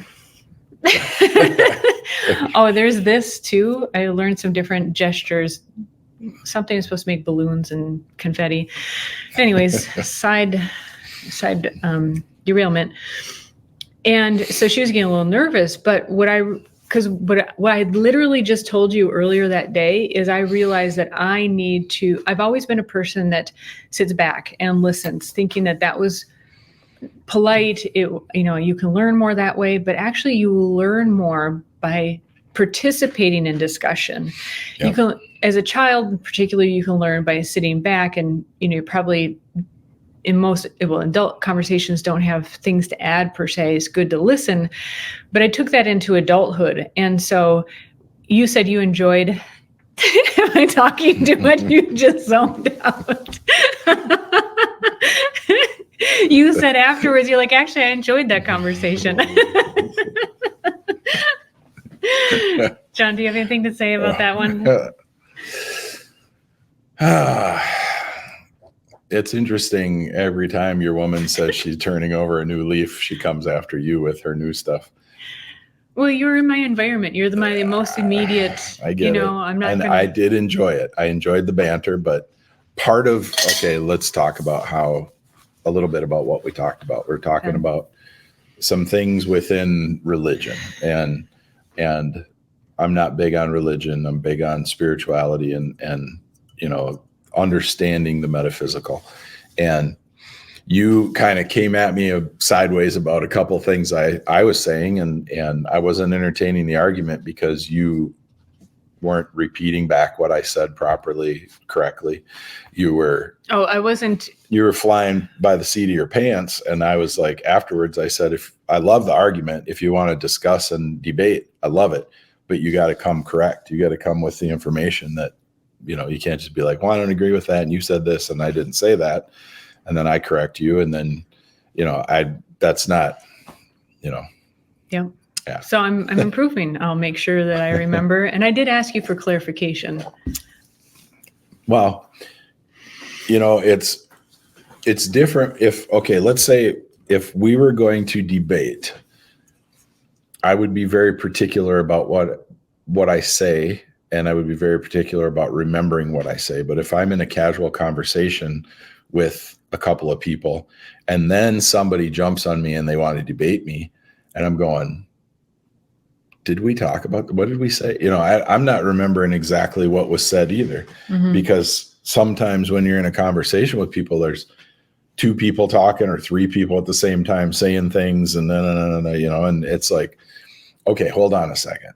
Speaker 2: Oh, there's this too. I learned some different gestures. Something is supposed to make balloons and confetti. Anyways, side derailment. And so she was getting a little nervous, but what I literally just told you earlier that day is I realized that I've always been a person that sits back and listens, thinking that was polite. You can learn more that way, but actually you learn more by participating in discussion. Yep. You can, as a child, particularly, you can learn by sitting back and, you're probably adult conversations don't have things to add per se. It's good to listen, but I took that into adulthood. And so you said you enjoyed, am I talking too much? You just zoned out. You said afterwards, you're like, actually, I enjoyed that conversation. John, do you have anything to say about that one?
Speaker 1: It's interesting. Every time your woman says she's turning over a new leaf, she comes after you with her new stuff.
Speaker 2: Well, you're in my environment. You're my most immediate.
Speaker 1: I get it.
Speaker 2: I'm not.
Speaker 1: And I did enjoy it. I enjoyed the banter, but part of let's talk about a little bit about what we talked about. We're talking about some things within religion, and I'm not big on religion. I'm big on spirituality and understanding the metaphysical. And you kind of came at me sideways about a couple of things I was saying, and I wasn't entertaining the argument because you weren't repeating back what I said correctly. You were flying by the seat of your pants. And I was like, afterwards, I said, I love the argument. If you want to discuss and debate, I love it, but you got to come correct. You got to come with the information you can't just be like, well, I don't agree with that. And you said this and I didn't say that. And then I correct you. And then, that's not,
Speaker 2: Yeah.
Speaker 1: Yeah.
Speaker 2: So I'm improving. I'll make sure that I remember. And I did ask you for clarification.
Speaker 1: Well, it's different let's say if we were going to debate, I would be very particular about what I say, and I would be very particular about remembering what I say. But if I'm in a casual conversation with a couple of people and then somebody jumps on me and they want to debate me and I'm going, did we talk about, what did we say? I'm not remembering exactly what was said either, because sometimes when you're in a conversation with people, there's two people talking or three people at the same time saying things, and then, and it's like, okay, hold on a second.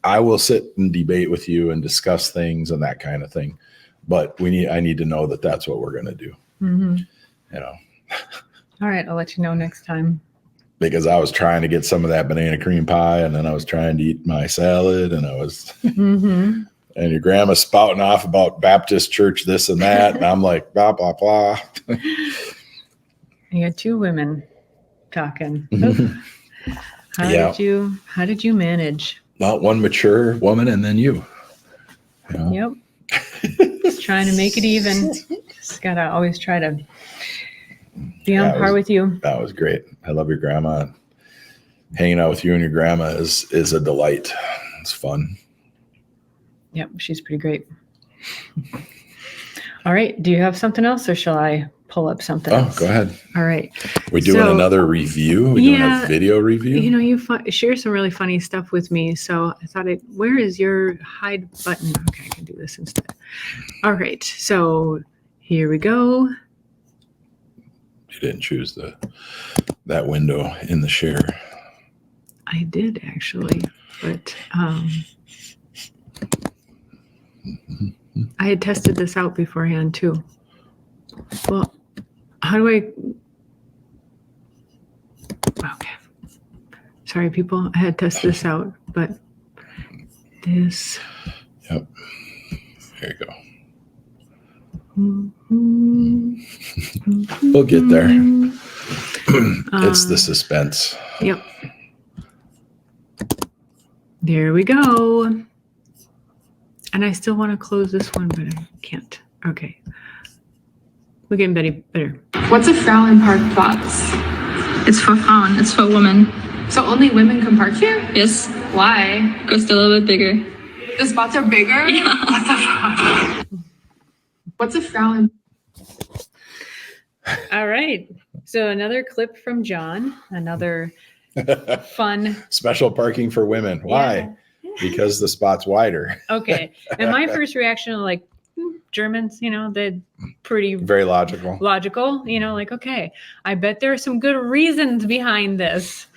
Speaker 1: I will sit and debate with you and discuss things and that kind of thing, but I need to know that that's what we're going to do.
Speaker 2: All right. I'll let you know next time.
Speaker 1: Because I was trying to get some of that banana cream pie, and then I was trying to eat my salad, and I was, and your grandma's spouting off about Baptist church, this and that. And I'm like, blah, blah, blah.
Speaker 2: You got two women talking. How did you manage?
Speaker 1: Well, one mature woman and then you.
Speaker 2: Yep. Just trying to make it even. Just got to always try to be on par with you.
Speaker 1: That was great. I love your grandma. Hanging out with you and your grandma is a delight. It's fun.
Speaker 2: Yep, she's pretty great. All right. Do you have something else, or shall I pull up something else?
Speaker 1: Go ahead.
Speaker 2: All right.
Speaker 1: We doing another review? We doing a video review?
Speaker 2: You share some really funny stuff with me. So I thought, where is your hide button? Okay, I can do this instead. All right. So here we go.
Speaker 1: You didn't choose that window in the share.
Speaker 2: I did actually, but I had tested this out beforehand too. Well, how do I? Okay. Sorry, people. I had tested this out, but this.
Speaker 1: Yep. There you go. We'll get there. It's the suspense.
Speaker 2: Yep. There we go. And I still want to close this one, but I can't. Okay. We're getting better.
Speaker 4: What's a Frauen Parkplatz?
Speaker 5: It's for Frauen. It's for women.
Speaker 4: So only women can park here?
Speaker 5: Yes.
Speaker 4: Why?
Speaker 5: Because they're a little bit bigger.
Speaker 4: The spots are bigger?
Speaker 5: Yeah.
Speaker 4: What the fuck? What's a Frauen?
Speaker 2: All right. So another clip from Jon. Another fun.
Speaker 1: Special parking for women. Why?
Speaker 2: Yeah.
Speaker 1: Because the spot's wider.
Speaker 2: Okay. And my first reaction, like, Germans, they're pretty
Speaker 1: very logical.
Speaker 2: Okay, I bet there are some good reasons behind this.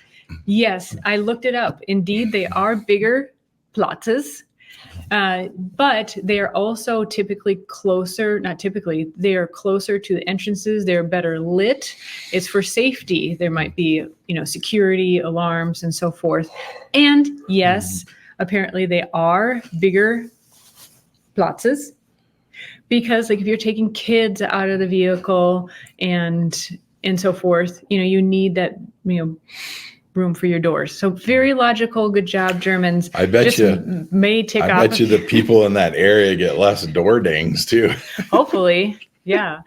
Speaker 2: Yes, I looked it up. Indeed, they are bigger platzes, but they are also typically closer, not typically, they are closer to the entrances. They're better lit. It's for safety. There might be, security alarms and so forth. And yes, apparently they are bigger platzes. Because if you're taking kids out of the vehicle and so forth, you need that, room for your doors. So very logical. Good job, Germans.
Speaker 1: I bet you
Speaker 2: may tick off.
Speaker 1: I bet you the people in that area get less door dings too.
Speaker 2: Hopefully. Yeah.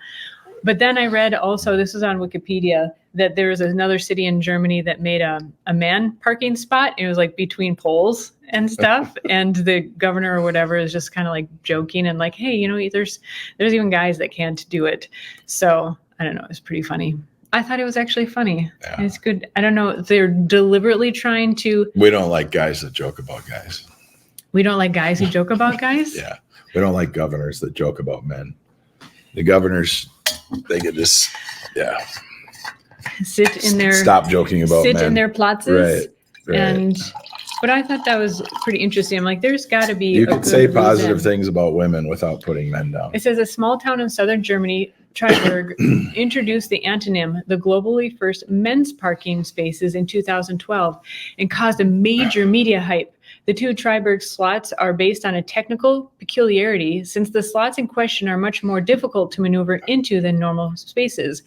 Speaker 2: But then I read also, this was on Wikipedia, that there was another city in Germany that made a man parking spot. It was like between poles and stuff. And the governor or whatever is just kind of like joking and like, hey, there's even guys that can't do it. So I don't know. It was pretty funny. I thought it was actually funny. Yeah. It's good. I don't know if they're deliberately trying to.
Speaker 1: We don't like guys that joke about guys.
Speaker 2: We don't like guys who joke about guys?
Speaker 1: Yeah. We don't like governors that joke about men. The governors, they get this,
Speaker 2: sit in their
Speaker 1: stop joking about
Speaker 2: sit
Speaker 1: men.
Speaker 2: in their platzes.
Speaker 1: Right.
Speaker 2: But I thought that was pretty interesting. I'm like, there's got to be.
Speaker 1: You could say positive things about women without putting men down.
Speaker 2: It says a small town in southern Germany, Triberg, introduced the antonym, the globally first men's parking spaces in 2012, and caused a major media hype. The two Triberg slots are based on a technical peculiarity, since the slots in question are much more difficult to maneuver into than normal spaces.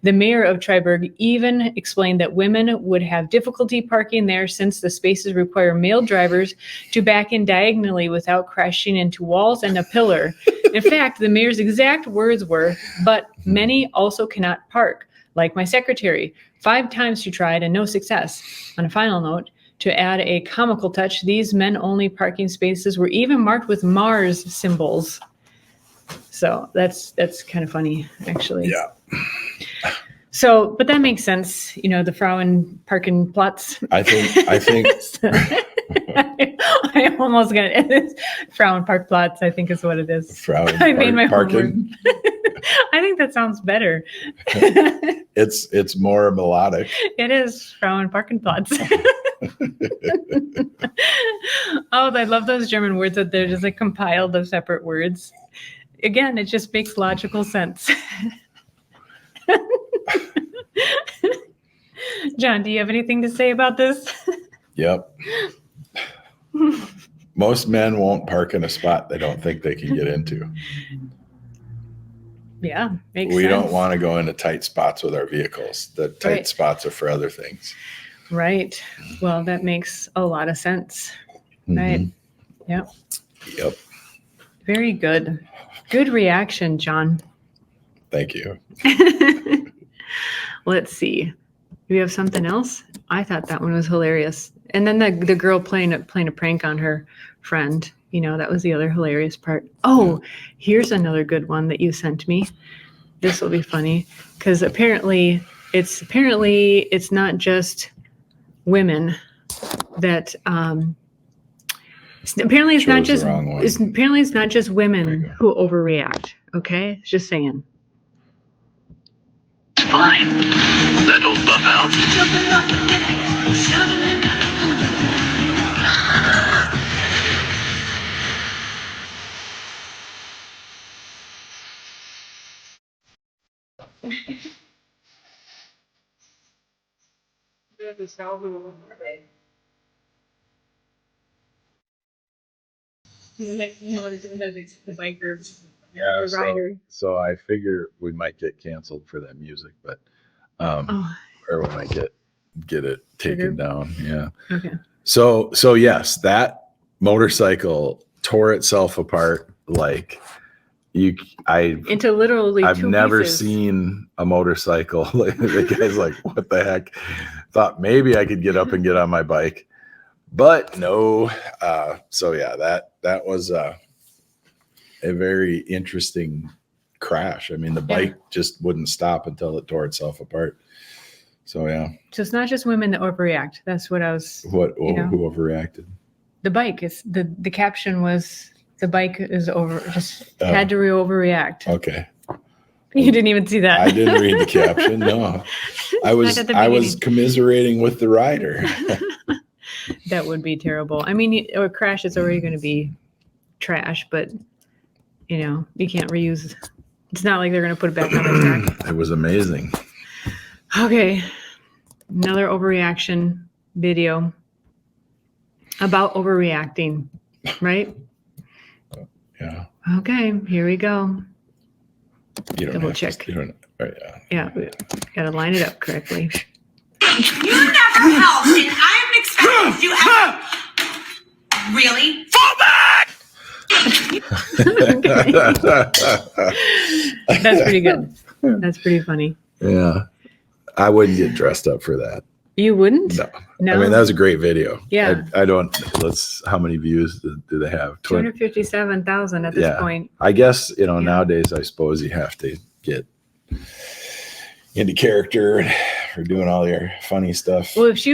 Speaker 2: The mayor of Triberg even explained that women would have difficulty parking there since the spaces require male drivers to back in diagonally without crashing into walls and a pillar. In fact, the mayor's exact words were, "But many also cannot park, like my secretary. 5 times she tried and no success." On a final note, to add a comical touch, these men-only parking spaces were even marked with Mars symbols. So that's kind of funny, actually.
Speaker 1: Yeah.
Speaker 2: So, but that makes sense. You know, the Frauen parking plots.
Speaker 1: I think
Speaker 2: I almost got it. Frauen park plots, I think is what it is.
Speaker 1: Frauen
Speaker 2: I made my homework.
Speaker 1: parking.
Speaker 2: I think that sounds better.
Speaker 1: It's more melodic.
Speaker 2: It is Frauen parking plots. Oh, I love those German words that they're just like compiled of separate words. Again, it just makes logical sense. John, do you have anything to say about this?
Speaker 1: Yep. Most men won't park in a spot they don't think they can get into.
Speaker 2: Yeah, makes
Speaker 1: We
Speaker 2: sense.
Speaker 1: don't want to go into tight spots with our vehicles. The tight
Speaker 2: Right.
Speaker 1: spots are for other things.
Speaker 2: Right. Well, that makes a lot of sense. Right.
Speaker 1: Mhm.
Speaker 2: Yep.
Speaker 1: Yep.
Speaker 2: Very good. Good reaction, John.
Speaker 1: Thank you.
Speaker 2: Let's see. Do we have something else? I thought that one was hilarious. And then the girl playing a prank on her friend. You know, that was the other hilarious part. Oh, here's another good one that you sent me. This will be funny because apparently it's not just women that apparently it's not
Speaker 1: Chose the
Speaker 2: just
Speaker 1: wrong one.
Speaker 2: apparently it's not just
Speaker 1: There
Speaker 2: women
Speaker 1: you go.
Speaker 2: who overreact. Okay, just saying.
Speaker 6: Fine. That'll buff out.
Speaker 1: Yeah,
Speaker 2: rider.
Speaker 1: so I figure we might get canceled for that music, but
Speaker 2: Oh,
Speaker 1: or we might get it taken
Speaker 2: Triggered?
Speaker 1: down. Yeah.
Speaker 2: okay.
Speaker 1: So yes, that motorcycle tore itself apart like
Speaker 2: Into literally
Speaker 1: I've
Speaker 2: two
Speaker 1: never
Speaker 2: pieces.
Speaker 1: seen a motorcycle. Like, the guy's like, what the heck? Thought maybe I could get up and get on my bike, but no. So yeah, that was a very interesting crash. I mean, the bike just wouldn't stop until it tore itself apart. So yeah,
Speaker 2: So it's not just women that overreact. That's what I was.
Speaker 1: who
Speaker 2: know.
Speaker 1: overreacted?
Speaker 2: The bike is the caption was the bike is just
Speaker 1: Oh.
Speaker 2: had to overreact.
Speaker 1: Okay,
Speaker 2: You didn't even see that.
Speaker 1: I didn't read the caption. No, I was
Speaker 2: at the beginning.
Speaker 1: commiserating with the rider.
Speaker 2: That would be terrible. I mean, a crash is already going to be trash, but you know you can't reuse. It's not like they're going to put it back on the track.
Speaker 1: It was amazing.
Speaker 2: Okay, another overreaction video about overreacting, right?
Speaker 1: Yeah,
Speaker 2: Okay, here we go.
Speaker 1: you don't
Speaker 2: Double
Speaker 1: have
Speaker 2: check.
Speaker 1: To, you don't. Oh, yeah.
Speaker 2: Yeah, got to line it up correctly.
Speaker 7: You never helped, and I'm expecting you ever. Really? Fall back!
Speaker 2: That's pretty good. That's pretty funny.
Speaker 1: Yeah, I wouldn't get dressed up for that.
Speaker 2: You wouldn't?
Speaker 1: No.
Speaker 2: No.
Speaker 1: I mean, that was a great video.
Speaker 2: Yeah.
Speaker 1: I don't, how many views do they have?
Speaker 2: 257,000 at this
Speaker 1: Yeah.
Speaker 2: point.
Speaker 1: I guess,
Speaker 2: Yeah.
Speaker 1: nowadays, I suppose you have to get into character or doing all your funny stuff.
Speaker 2: Well, if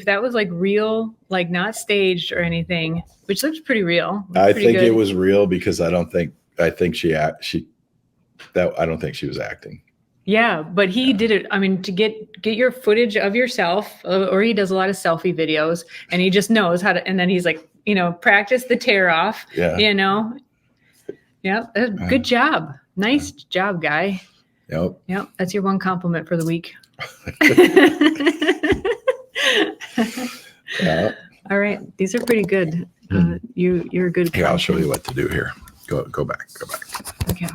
Speaker 2: that was like real, like not staged or anything, which looks pretty real.
Speaker 1: I
Speaker 2: pretty
Speaker 1: think
Speaker 2: good.
Speaker 1: it was real because I don't think she was acting.
Speaker 2: Yeah, but he did it. I mean, to get your footage of yourself, or he does a lot of selfie videos, and he just knows how to. And then he's like, practice the tear off.
Speaker 1: Yeah.
Speaker 2: Yeah, good job. Nice job, guy.
Speaker 1: Yep.
Speaker 2: Yep, that's your one compliment for the week.
Speaker 1: Yeah.
Speaker 2: All right. These are pretty good. You're a good.
Speaker 1: Here, I'll show you what to do here. Go back.
Speaker 2: Okay.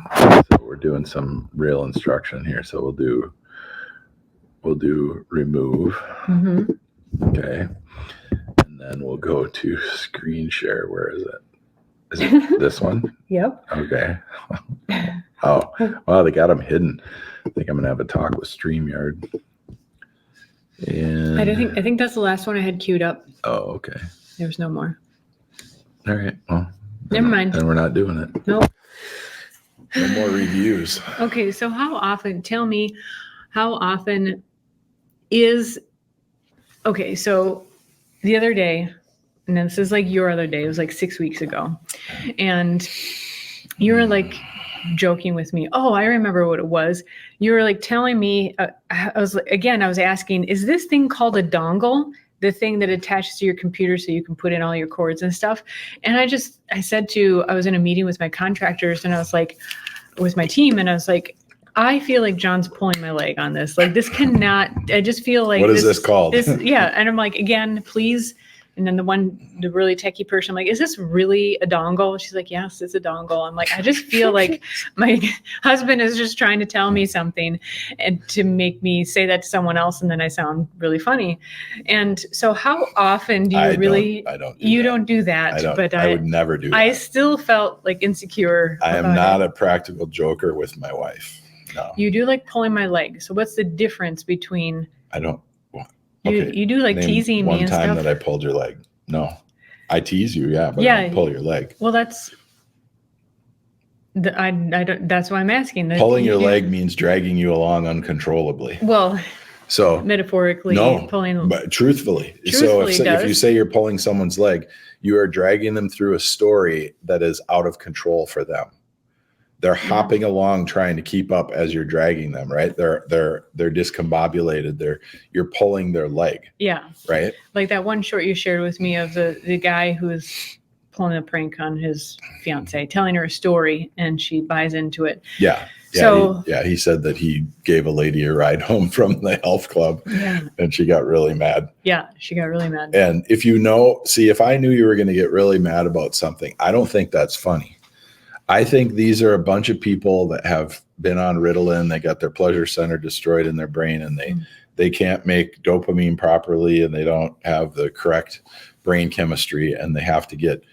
Speaker 1: So we're doing some real instruction here. So we'll do remove.
Speaker 2: Mm-hmm.
Speaker 1: Okay. And then we'll go to screen share. Where is it? Is it this one?
Speaker 2: Yep.
Speaker 1: Okay. Oh, wow, they got them hidden. I think I'm gonna have a talk with StreamYard. And
Speaker 2: I think that's the last one I had queued up.
Speaker 1: oh, okay.
Speaker 2: There's no more.
Speaker 1: All right. Well,
Speaker 2: Never mind.
Speaker 1: Then we're not doing it.
Speaker 2: Nope.
Speaker 1: No more reviews.
Speaker 2: Okay, so tell me, how often is, okay, so the other day, and this is like your other day, it was like 6 weeks ago, and you were like joking with me. Oh, I remember what it was. You were like telling me, I was asking, is this thing called a dongle? The thing that attaches to your computer so you can put in all your cords and stuff. And I was in a meeting with my contractors and I was like, with my team, and I was like, I feel like John's pulling my leg on this. Like this cannot, I just feel like
Speaker 1: what is this called?
Speaker 2: Yeah. And I'm like, again, please. And then the really techie person, I'm like, is this really a dongle? She's like, yes, it's a dongle. I'm like, I just feel like my husband is just trying to tell me something and to make me say that to someone else. And then I sound really funny. And so how often do you don't do that. But
Speaker 1: I would never do that.
Speaker 2: I still felt like insecure.
Speaker 1: I am not a practical joker with my wife. No.
Speaker 2: You do like pulling my leg. So what's the difference between?
Speaker 1: I don't.
Speaker 2: Okay. You do like
Speaker 1: Name
Speaker 2: teasing me and stuff.
Speaker 1: one time that I pulled your leg. No, I tease you, yeah, but I don't pull your leg.
Speaker 2: Well, that's I don't. That's why I'm asking.
Speaker 1: Pulling your leg means dragging you along uncontrollably.
Speaker 2: Well,
Speaker 1: so
Speaker 2: metaphorically, pulling.
Speaker 1: But truthfully, so if you say you're pulling someone's leg, you are dragging them through a story that is out of control for them. They're hopping along trying to keep up as you're dragging them, right? They're discombobulated. You're pulling their leg.
Speaker 2: Yeah.
Speaker 1: Right?
Speaker 2: Like that one short you shared with me of the guy who's pulling a prank on his fiance, telling her a story and she buys into it.
Speaker 1: Yeah.
Speaker 2: So
Speaker 1: he said that he gave a lady a ride home from the health club and she got really mad.
Speaker 2: Yeah, she got really mad.
Speaker 1: And if I knew you were going to get really mad about something, I don't think that's funny. I think these are a bunch of people that have been on Ritalin. They got their pleasure center destroyed in their brain and they can't make dopamine properly and they don't have the correct brain chemistry and they have to get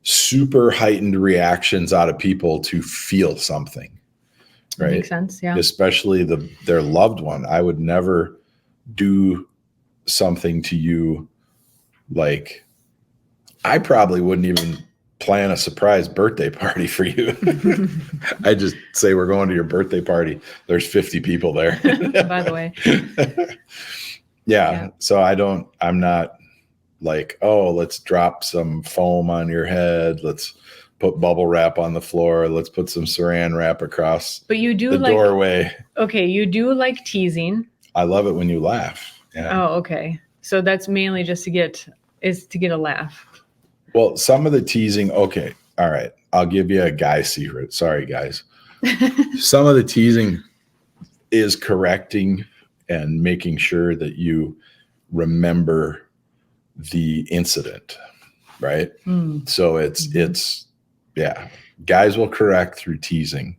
Speaker 1: super heightened reactions out of people to feel something. Right?
Speaker 2: Makes sense, yeah.
Speaker 1: Especially their loved one. I would never do something to you like I probably wouldn't even plan a surprise birthday party for you. I just say we're going to your birthday party. There's 50 people there.
Speaker 2: By the way.
Speaker 1: Yeah. So I'm not like, oh, let's drop some foam on your head. Let's put bubble wrap on the floor. Let's put some saran wrap across
Speaker 2: the
Speaker 1: doorway.
Speaker 2: Okay. You do like teasing.
Speaker 1: I love it when you laugh. Yeah.
Speaker 2: Oh, okay. So that's mainly just to get a laugh.
Speaker 1: Well, some of the teasing, okay, all right. I'll give you a guy secret. Sorry, guys. Some of the teasing is correcting and making sure that you remember the incident, right? So it's guys will correct through teasing.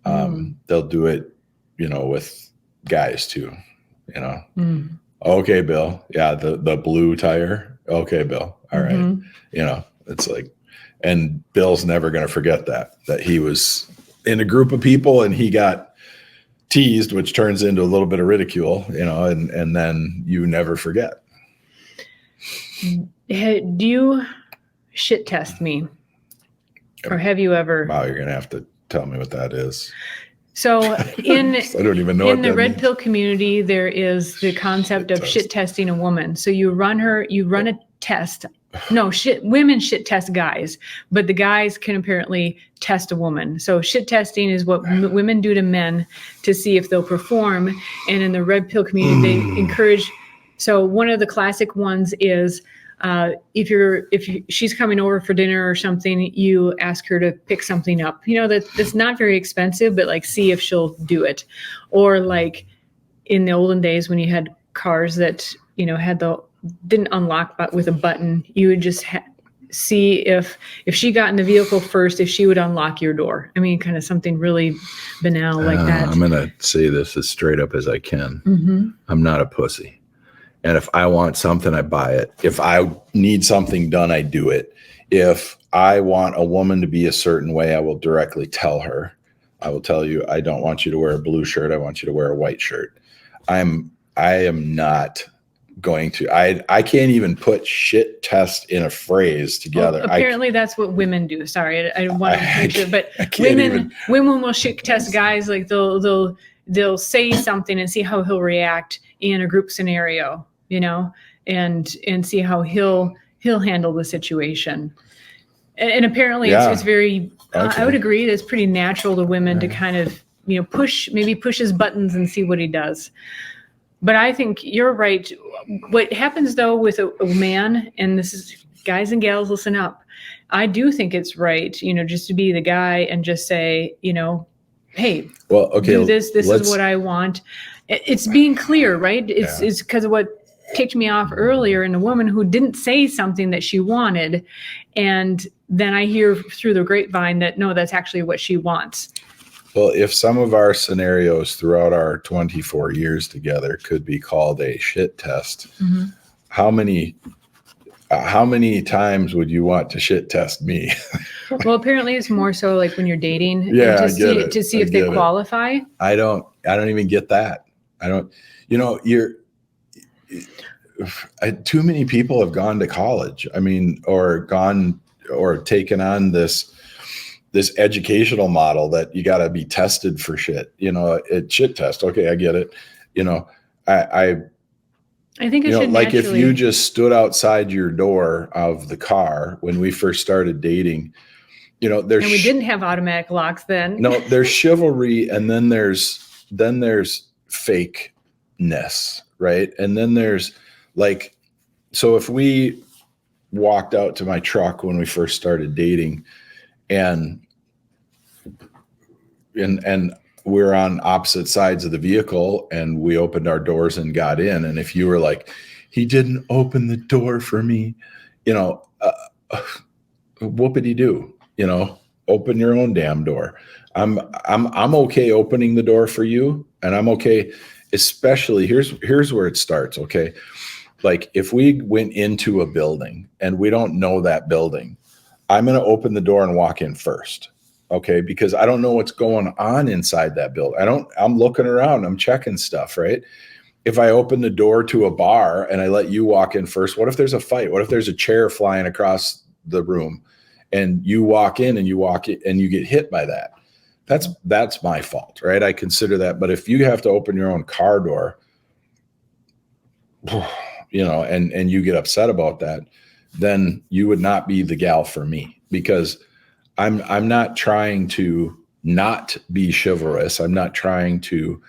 Speaker 1: They'll do it, with guys too, Okay, Bill. Yeah, the blue tire. Okay, Bill. All right. It's like, and Bill's never going to forget that he was in a group of people and he got teased, which turns into a little bit of ridicule, and then you never forget.
Speaker 2: Do you shit test me? Or have you ever?
Speaker 1: Wow, you're going to have to tell me what that is.
Speaker 2: So
Speaker 1: I don't even know
Speaker 2: in the red pill community, there is the concept of shit testing a woman. So you run a test. No, women shit test guys, but the guys can apparently test a woman. So shit testing is what women do to men to see if they'll perform. And in the red pill community, they encourage. So one of the classic ones is if she's coming over for dinner or something, you ask her to pick something up, that's not very expensive, but like, see if she'll do it. Or like in the olden days when you had cars that, didn't unlock but with a button, you would just see if she got in the vehicle first, if she would unlock your door. I mean, kind of something really banal like that.
Speaker 1: I'm going to say this as straight up as I can.
Speaker 2: Mm-hmm.
Speaker 1: I'm not a pussy. And if I want something, I buy it. If I need something done, I do it. If I want a woman to be a certain way, I will directly tell her. I will tell you, I don't want you to wear a blue shirt. I want you to wear a white shirt. I am not going to. I can't even put shit test in a phrase together.
Speaker 2: Well, apparently that's what women do. Sorry, I want to make sure, but women will shit test guys. Like they'll say something and see how he'll react in a group scenario, and see how he'll handle the situation. And apparently it's very.
Speaker 1: Okay.
Speaker 2: I would agree. It's pretty natural to women to kind of push his buttons and see what he does. But I think you're right. What happens though with a man, and this is guys and gals, listen up. I do think it's right, just to be the guy and just say, hey,
Speaker 1: well, okay,
Speaker 2: do this. This is what I want. It's being clear, right? It's because of what ticked me off earlier in a woman who didn't say something that she wanted. And then I hear through the grapevine that, no, that's actually what she wants.
Speaker 1: Well, if some of our scenarios throughout our 24 years together could be called a shit test,
Speaker 2: mm-hmm.
Speaker 1: how many times would you want to shit test me?
Speaker 2: Well, apparently it's more so like when you're dating,
Speaker 1: to
Speaker 2: see if they qualify.
Speaker 1: I don't even get that. I don't, too many people have gone to college. I mean, or taken on this educational model that you got to be tested for shit, it shit test. Okay. I get it. I
Speaker 2: think it should
Speaker 1: like if you just stood outside your door of the car when we first started dating, there's,
Speaker 2: and we didn't have automatic locks then.
Speaker 1: No, there's chivalry. And then there's fakeness. Right. And then there's so if we walked out to my truck when we first started dating, and we're on opposite sides of the vehicle and we opened our doors and got in. And if you were like, he didn't open the door for me, whoopity do, open your own damn door. I'm okay opening the door for you. And I'm okay, especially here's where it starts. Okay. Like if we went into a building and we don't know that building, I'm going to open the door and walk in first. Okay. Because I don't know what's going on inside that building. I'm looking around, I'm checking stuff, right? If I open the door to a bar and I let you walk in first, what if there's a fight? What if there's a chair flying across the room and you walk in and you get hit by that? That's my fault, right? I consider that. But if you have to open your own car door, and you get upset about that, then you would not be the gal for me, because I'm not trying to not be chivalrous. I'm not trying to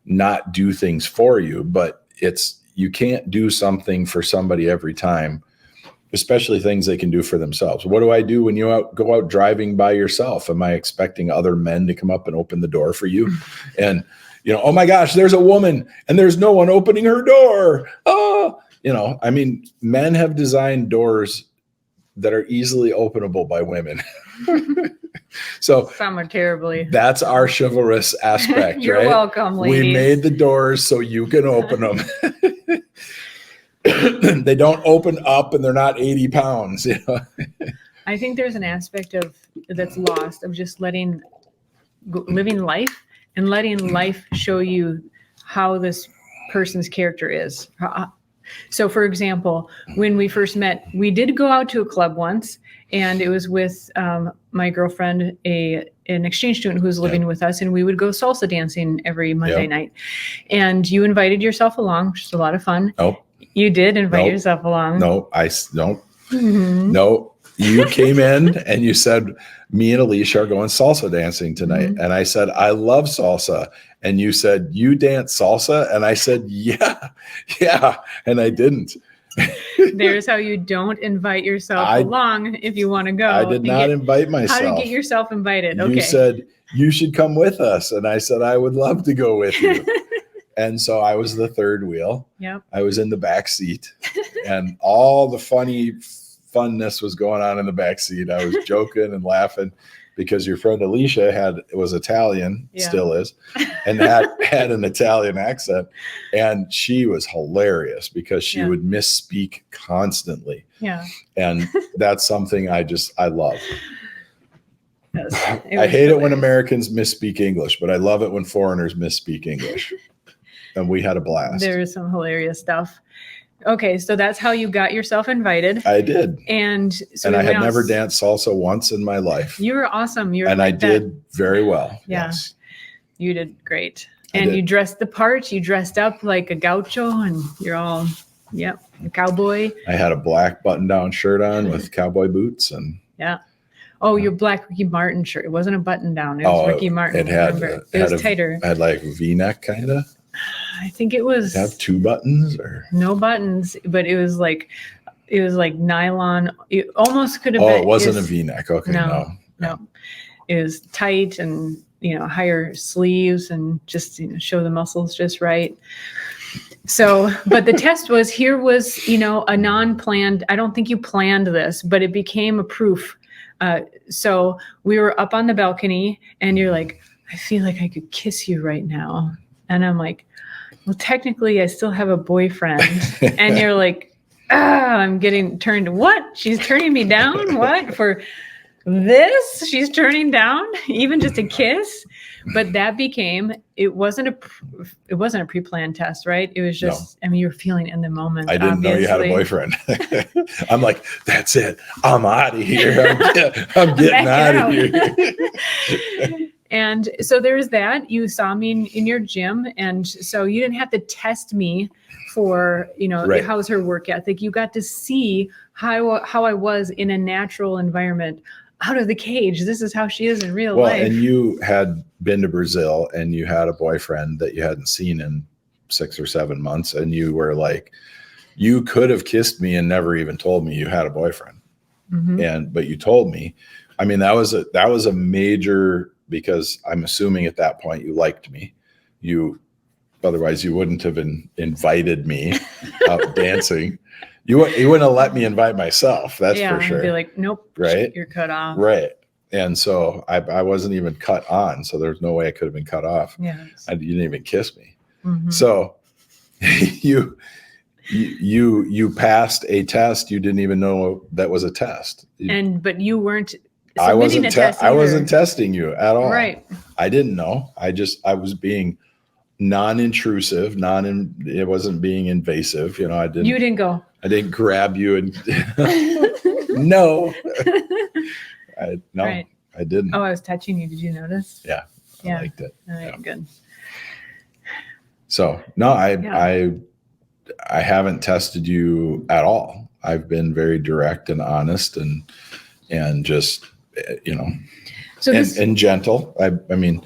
Speaker 1: not do things for you, but you can't do something for somebody every time, especially things they can do for themselves. What do I do when you go out driving by yourself? Am I expecting other men to come up and open the door for you? And, oh my gosh, there's a woman and there's no one opening her door. Oh, men have designed doors that are easily openable by women. So
Speaker 2: some are terribly.
Speaker 1: That's our chivalrous aspect.
Speaker 2: You're
Speaker 1: right?
Speaker 2: welcome, ladies.
Speaker 1: We made the doors so you can open them. They don't open up and they're not 80 pounds.
Speaker 2: I think there's an aspect that's lost of just living life and letting life show you how this person's character is. So, for example, when we first met, we did go out to a club once, and it was with my girlfriend, an exchange student who was living with us, and we would go salsa dancing every Monday night. And you invited yourself along, which is a lot of fun.
Speaker 1: Nope.
Speaker 2: You did invite yourself along.
Speaker 1: No.
Speaker 2: Mm-hmm.
Speaker 1: No. You came in and you said, me and Alicia are going salsa dancing tonight. Mm-hmm. And I said, I love salsa. And you said, you dance salsa? And I said, yeah. And I didn't.
Speaker 2: There's how you don't invite yourself along if you want to go.
Speaker 1: I did not invite myself.
Speaker 2: How to get yourself invited. Okay.
Speaker 1: You said, you should come with us. And I said, I would love to go with you. And so I was the third wheel.
Speaker 2: Yep.
Speaker 1: I was in the back seat, and all the funness was going on in the back seat. I was joking and laughing because your friend Alicia was Italian,
Speaker 2: Yeah.
Speaker 1: still is, and had an Italian accent, and she was hilarious because she
Speaker 2: Yeah.
Speaker 1: would misspeak constantly.
Speaker 2: Yeah.
Speaker 1: And that's something I love.
Speaker 2: Yes.
Speaker 1: I hate it when Americans misspeak English, but I love it when foreigners misspeak English. And we had a blast.
Speaker 2: There is some hilarious stuff. Okay, so that's how you got yourself invited.
Speaker 1: I did.
Speaker 2: And so
Speaker 1: And
Speaker 2: we
Speaker 1: I had
Speaker 2: went
Speaker 1: never
Speaker 2: out-
Speaker 1: danced salsa once in my life.
Speaker 2: You were awesome. You were
Speaker 1: And I
Speaker 2: like that.
Speaker 1: did very well.
Speaker 2: Yeah.
Speaker 1: Yes.
Speaker 2: You did great.
Speaker 1: I
Speaker 2: And
Speaker 1: did.
Speaker 2: you dressed the part. You dressed up like a gaucho, and you're all, yep, a cowboy.
Speaker 1: I had a black button-down shirt on with cowboy boots, and
Speaker 2: Yeah. Oh, your black Ricky Martin shirt. It wasn't a button down. It was Ricky Martin.
Speaker 1: it had
Speaker 2: remember?
Speaker 1: it
Speaker 2: It was
Speaker 1: had
Speaker 2: tighter.
Speaker 1: I had like V-neck kind of.
Speaker 2: I think it was
Speaker 1: Have 2 buttons or
Speaker 2: no buttons, but it was like nylon. It almost could have
Speaker 1: oh,
Speaker 2: been.
Speaker 1: it wasn't a V-neck. Okay,
Speaker 2: No.
Speaker 1: no.
Speaker 2: No, it was tight and higher sleeves and just show the muscles just right. So, but the test was a non-planned. I don't think you planned this, but it became a proof. So we were up on the balcony, and you're like, I feel like I could kiss you right now, and I'm like, well, technically, I still have a boyfriend, and you're like, I'm getting turned. What? She's turning me down? What for? This she's turning down even just a kiss. But that became it wasn't a pre-planned test, right? It was just I mean, you were feeling in the moment.
Speaker 1: I didn't know you had a boyfriend. I'm like, that's it, I'm out of here. I'm getting out of here.
Speaker 2: And so there's that. You saw me in your gym, and so you didn't have to test me for
Speaker 1: Right.
Speaker 2: how's her work ethic. You got to see how I was in a natural environment, out of the cage. This is how she is in real life.
Speaker 1: And you had been to Brazil, and you had a boyfriend that you hadn't seen in 6 or 7 months, and you were like, you could have kissed me and never even told me you had a boyfriend.
Speaker 2: Mhm.
Speaker 1: But you told me. I mean, that was a major, because I'm assuming at that point you liked me. Otherwise you wouldn't have invited me out dancing. You wouldn't have let me invite myself. That's for sure.
Speaker 2: I'd be like, nope,
Speaker 1: Right?
Speaker 2: you're cut off.
Speaker 1: Right. And so I wasn't even cut on. So there's no way I could have been cut off.
Speaker 2: Yeah.
Speaker 1: You didn't even kiss me.
Speaker 2: Mhm.
Speaker 1: So you passed a test. You didn't even know that was a test.
Speaker 2: But you weren't
Speaker 1: I
Speaker 2: submitting
Speaker 1: wasn't
Speaker 2: a test
Speaker 1: I wasn't
Speaker 2: either.
Speaker 1: testing you at all.
Speaker 2: Right.
Speaker 1: I didn't know. I was being non-intrusive, it wasn't being invasive.
Speaker 2: You didn't go.
Speaker 1: I didn't grab you and no.
Speaker 2: Right.
Speaker 1: I didn't.
Speaker 2: Oh, I was touching you. Did you notice?
Speaker 1: Yeah. I
Speaker 2: Yeah.
Speaker 1: liked it.
Speaker 2: All right,
Speaker 1: Yeah.
Speaker 2: good.
Speaker 1: So no,
Speaker 2: Yeah.
Speaker 1: I haven't tested you at all. I've been very direct and honest and just,
Speaker 2: So this,
Speaker 1: and gentle. I mean,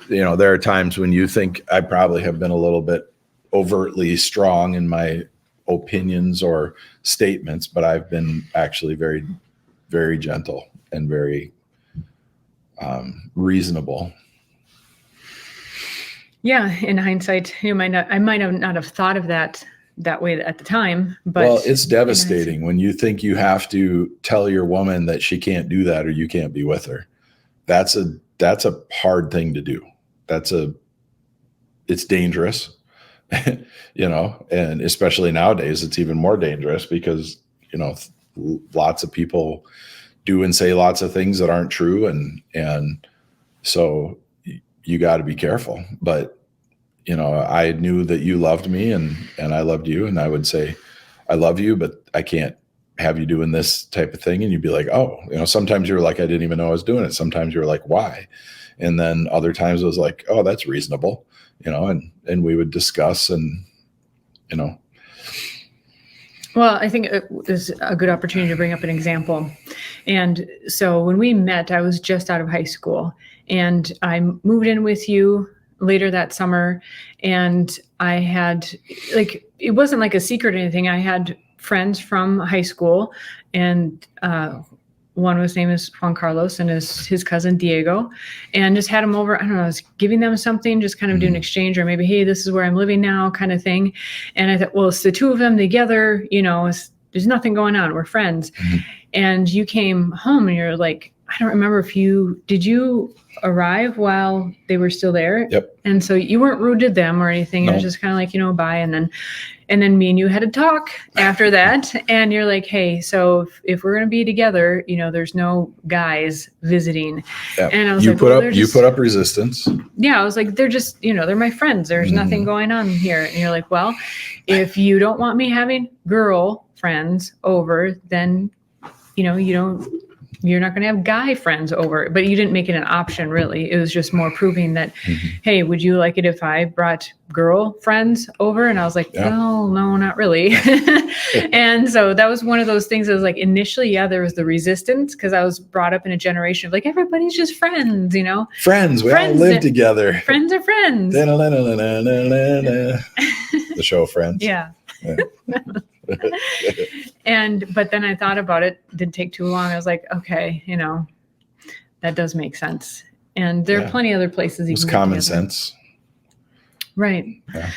Speaker 1: there are times when you think I probably have been a little bit overtly strong in my opinions or statements, but I've been actually very, very gentle and very reasonable.
Speaker 2: yeah, in hindsight, I might not have thought of that way at the time, but
Speaker 1: Well, it's devastating when you think you have to tell your woman that she can't do that or you can't be with her. That's a hard thing to do. It's dangerous, and especially nowadays, it's even more dangerous because, lots of people do and say lots of things that aren't true. And so you got to be careful, but I knew that you loved me and I loved you. And I would say, I love you, but I can't have you doing this type of thing. And you'd be like, oh, sometimes you were like, I didn't even know I was doing it. Sometimes you were like, why? And then other times it was like, oh, that's reasonable, and we would discuss and.
Speaker 2: Well, I think it was a good opportunity to bring up an example. And so when we met, I was just out of high school, and I moved in with you later that summer. And I had it wasn't like a secret or anything. I had friends from high school, and one was name is Juan Carlos and his cousin Diego, and just had him over. I don't know, I was giving them something, just kind of doing an exchange, or maybe, hey, this is where I'm living now, kind of thing. And I thought, well, it's the two of them together, there's nothing going on. We're friends. And you came home and you're like, I don't remember did you arrive while they were still there?
Speaker 1: Yep.
Speaker 2: And so you weren't rude to them or anything.
Speaker 1: No.
Speaker 2: It was just kind of like, bye. And then me and you had to talk after that. And you're like, hey, so if we're going to be together, there's no guys visiting.
Speaker 1: Yep.
Speaker 2: And I was
Speaker 1: you
Speaker 2: like,
Speaker 1: put up resistance.
Speaker 2: Yeah. I was like, they're just, they're my friends. There's nothing going on here. And you're like, well, if you don't want me having girl friends over, then, you're not going to have guy friends over. But you didn't make it an option, really. It was just more proving that, hey, would you like it if I brought girl friends over? And I was like, no, not really. And so that was one of those things that was like, initially, there was the resistance because I was brought up in a generation of like, everybody's just friends,
Speaker 1: Friends. We all live together.
Speaker 2: Friends are friends.
Speaker 1: The show Friends.
Speaker 2: Yeah. But then I thought about it. Didn't take too long. I was like, okay, that does make sense. And there are plenty of other places.
Speaker 1: It's common sense.
Speaker 2: Right.
Speaker 1: Yeah.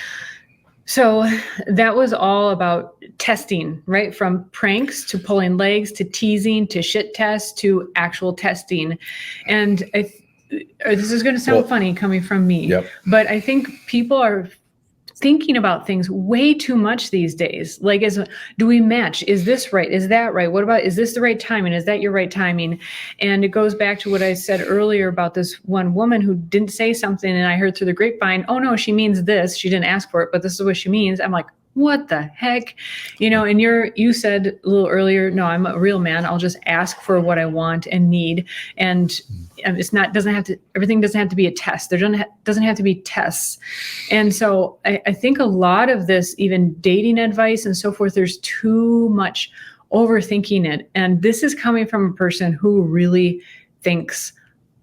Speaker 2: So that was all about testing, right? From pranks to pulling legs to teasing to shit tests to actual testing. And this is going to sound funny coming from me, but I think people are thinking about things way too much these days. Like, do we match? Is this right? Is that right? What about, is this the right timing? Is that your right timing? And it goes back to what I said earlier about this one woman who didn't say something and I heard through the grapevine, oh no, she means this. She didn't ask for it, but this is what she means. I'm like, what the heck? And you said a little earlier, no, I'm a real man. I'll just ask for what I want and need. And everything doesn't have to be a test. There doesn't have to be tests. And so I think a lot of this, even dating advice and so forth, there's too much overthinking it. And this is coming from a person who really thinks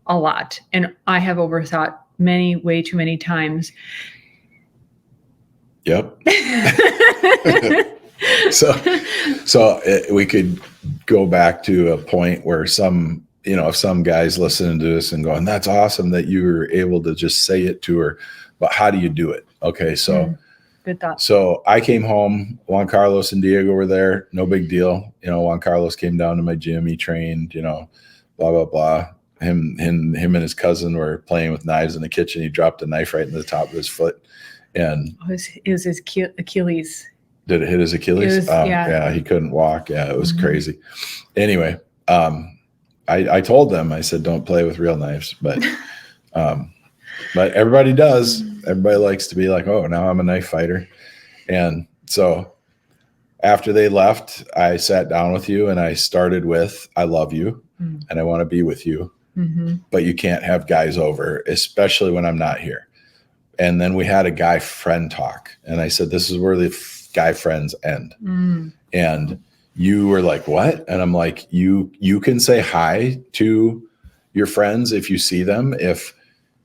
Speaker 2: a lot. And I have overthought way too many times.
Speaker 1: Yep. So we could go back to a point where if some guys listening to this and going, that's awesome that you were able to just say it to her, but how do you do it? Okay. So
Speaker 2: good thought.
Speaker 1: So I came home, Juan Carlos and Diego were there. No big deal. Juan Carlos came down to my gym. He trained, blah, blah, blah. Him and his cousin were playing with knives in the kitchen. He dropped a knife right in the top of his foot. And
Speaker 2: it was his Achilles.
Speaker 1: Did it hit his Achilles? Yeah, he couldn't walk. Yeah, it was crazy. Anyway, I told them, I said, don't play with real knives, but everybody does. Everybody likes to be like, oh, now I'm a knife fighter. And so after they left, I sat down with you and I started with, I love you and I want to be with you, but you can't have guys over, especially when I'm not here. And then we had a guy friend talk. And I said, this is where the guy friends end. And you were like, what? And I'm like, you can say hi to your friends if you see them. If,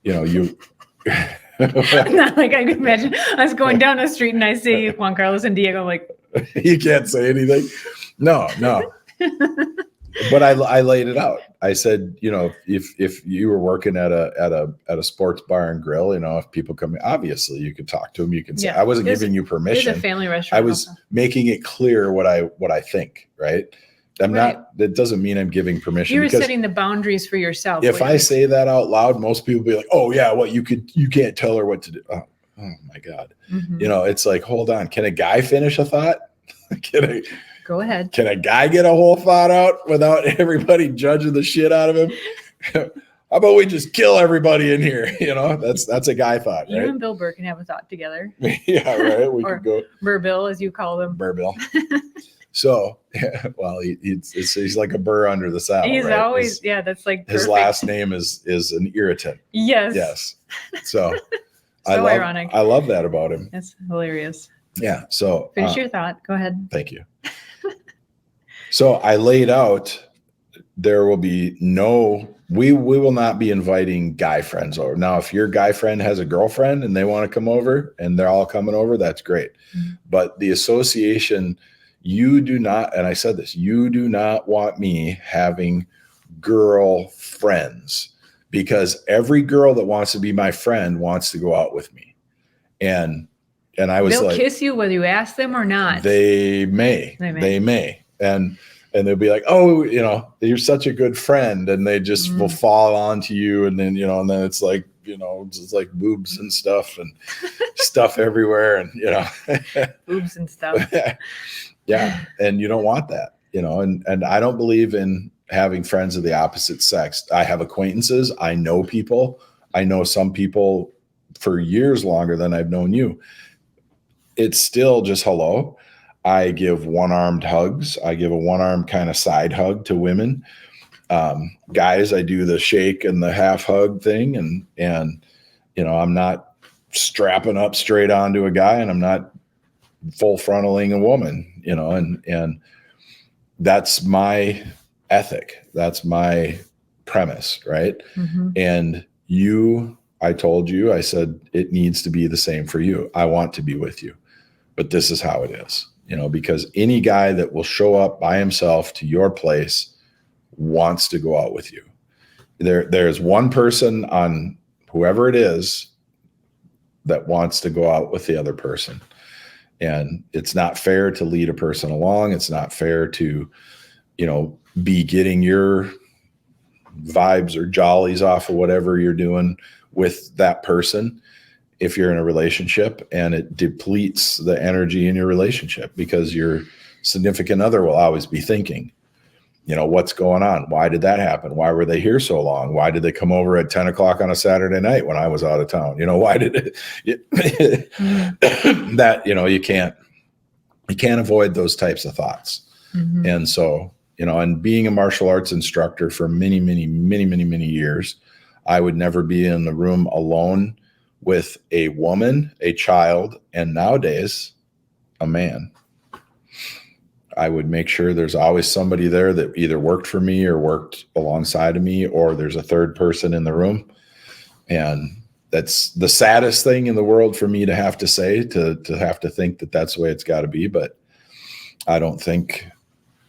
Speaker 1: you.
Speaker 2: Not like I could imagine. I was going down the street and I see Juan Carlos and Diego. I'm like,
Speaker 1: you can't say anything. No. But I laid it out. I said, if you were working at a sports bar and grill, if people come, obviously you could talk to them. You can say, I wasn't giving you permission.
Speaker 2: It's a family restaurant.
Speaker 1: I was making it clear what I think. Right. I'm not. That doesn't mean I'm giving permission.
Speaker 2: You were setting the boundaries for yourself.
Speaker 1: If I say that out loud, most people be like, oh yeah, you can't tell her what to do. Oh my God. It's like, hold on. Can a guy finish a thought?
Speaker 2: Go ahead.
Speaker 1: Can a guy get a whole thought out without everybody judging the shit out of him? How about we just kill everybody in here? That's a guy thought, right?
Speaker 2: You and Bill Burr can have a thought together.
Speaker 1: Yeah, right. We could go.
Speaker 2: Burr-Bill, as you call them.
Speaker 1: Burr-Bill. So, well, he's like a burr under the saddle.
Speaker 2: He's
Speaker 1: right?
Speaker 2: always, that's like
Speaker 1: his last name is an irritant.
Speaker 2: Yes.
Speaker 1: So,
Speaker 2: ironic.
Speaker 1: I love that about him.
Speaker 2: That's hilarious.
Speaker 1: Yeah. So
Speaker 2: finish your thought. Go ahead.
Speaker 1: Thank you. So I laid out, there will be we will not be inviting guy friends over. Now, if your guy friend has a girlfriend and they want to come over and they're all coming over, that's great. But the association, you do not, and I said this, you do not want me having girl friends, because every girl that wants to be my friend wants to go out with me. And I was
Speaker 2: They'll
Speaker 1: like,
Speaker 2: kiss you whether you ask them or not.
Speaker 1: They may. And they'll be like, oh, you know, you're such a good friend. And they just will fall onto you. And then, you know, and then it's like, you know, just like boobs and stuff and stuff everywhere. And, you know,
Speaker 2: boobs and stuff.
Speaker 1: Yeah. And you don't want that, you know, and I don't believe in having friends of the opposite sex. I have acquaintances. I know people. I know some people for years longer than I've known you. It's still just hello. I give one-armed hugs. I give a one-arm kind of side hug to women. Guys, I do the shake and the half hug thing. And, you know, I'm not strapping up straight onto a guy, and I'm not full frontaling a woman, you know, and that's my ethic. That's my premise. Right. And I told you, I said, it needs to be the same for you. I want to be with you, but this is how it is, you know, because any guy that will show up by himself to your place wants to go out with you. There's one person on whoever it is that wants to go out with the other person. And it's not fair to lead a person along. It's not fair to, you know, be getting your vibes or jollies off of whatever you're doing with that person if you're in a relationship, and it depletes the energy in your relationship, because your significant other will always be thinking, you know, what's going on? Why did that happen? Why were they here so long? Why did they come over at 10 o'clock on a Saturday night when I was out of town? You know, why did that, you know, you can't avoid those types of thoughts. And so, you know, and being a martial arts instructor for many, many, many, many, many years, I would never be in the room alone with a woman, a child, and nowadays a man. I would make sure there's always somebody there that either worked for me or worked alongside of me, or there's a third person in the room. And that's the saddest thing in the world for me to have to say, to have to think that that's the way it's got to be. But I think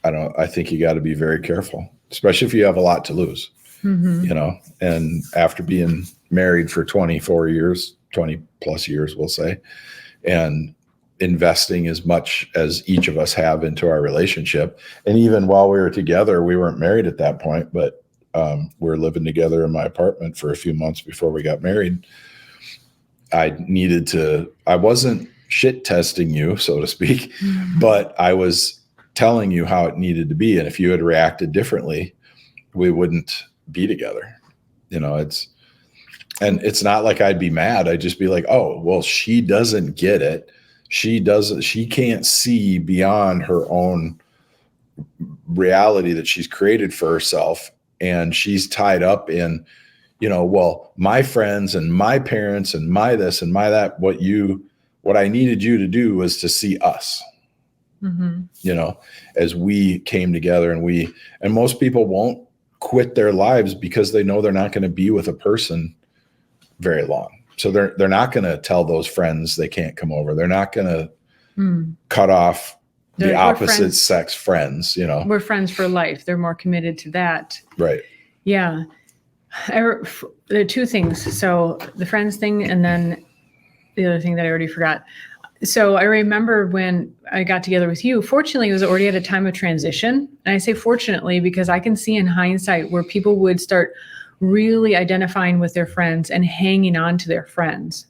Speaker 1: you got to be very careful, especially if you have a lot to lose, you know, and after being married for 24 years, 20 plus years, we'll say, and investing as much as each of us have into our relationship. And even while we were together, we weren't married at that point, but we were living together in my apartment for a few months before we got married. I wasn't shit testing you, so to speak, but I was telling you how it needed to be. And if you had reacted differently, we wouldn't be together. You know, it's not like I'd be mad. I'd just be like, oh, well, she doesn't get it. She can't see beyond her own reality that she's created for herself. And she's tied up in, you know, well, my friends and my parents and my this and my that, what I needed you to do was to see us, you know, as we came together. And most people won't quit their lives because they know they're not going to be with a person very long. So they're not going to tell those friends they can't come over. They're not going to cut off the opposite sex friends, you know.
Speaker 2: We're friends for life. They're more committed to that.
Speaker 1: Right.
Speaker 2: Yeah. There are two things. So the friends thing, and then the other thing that I already forgot. So I remember when I got together with you, fortunately, it was already at a time of transition. And I say fortunately because I can see in hindsight where people would start really identifying with their friends and hanging on to their friends.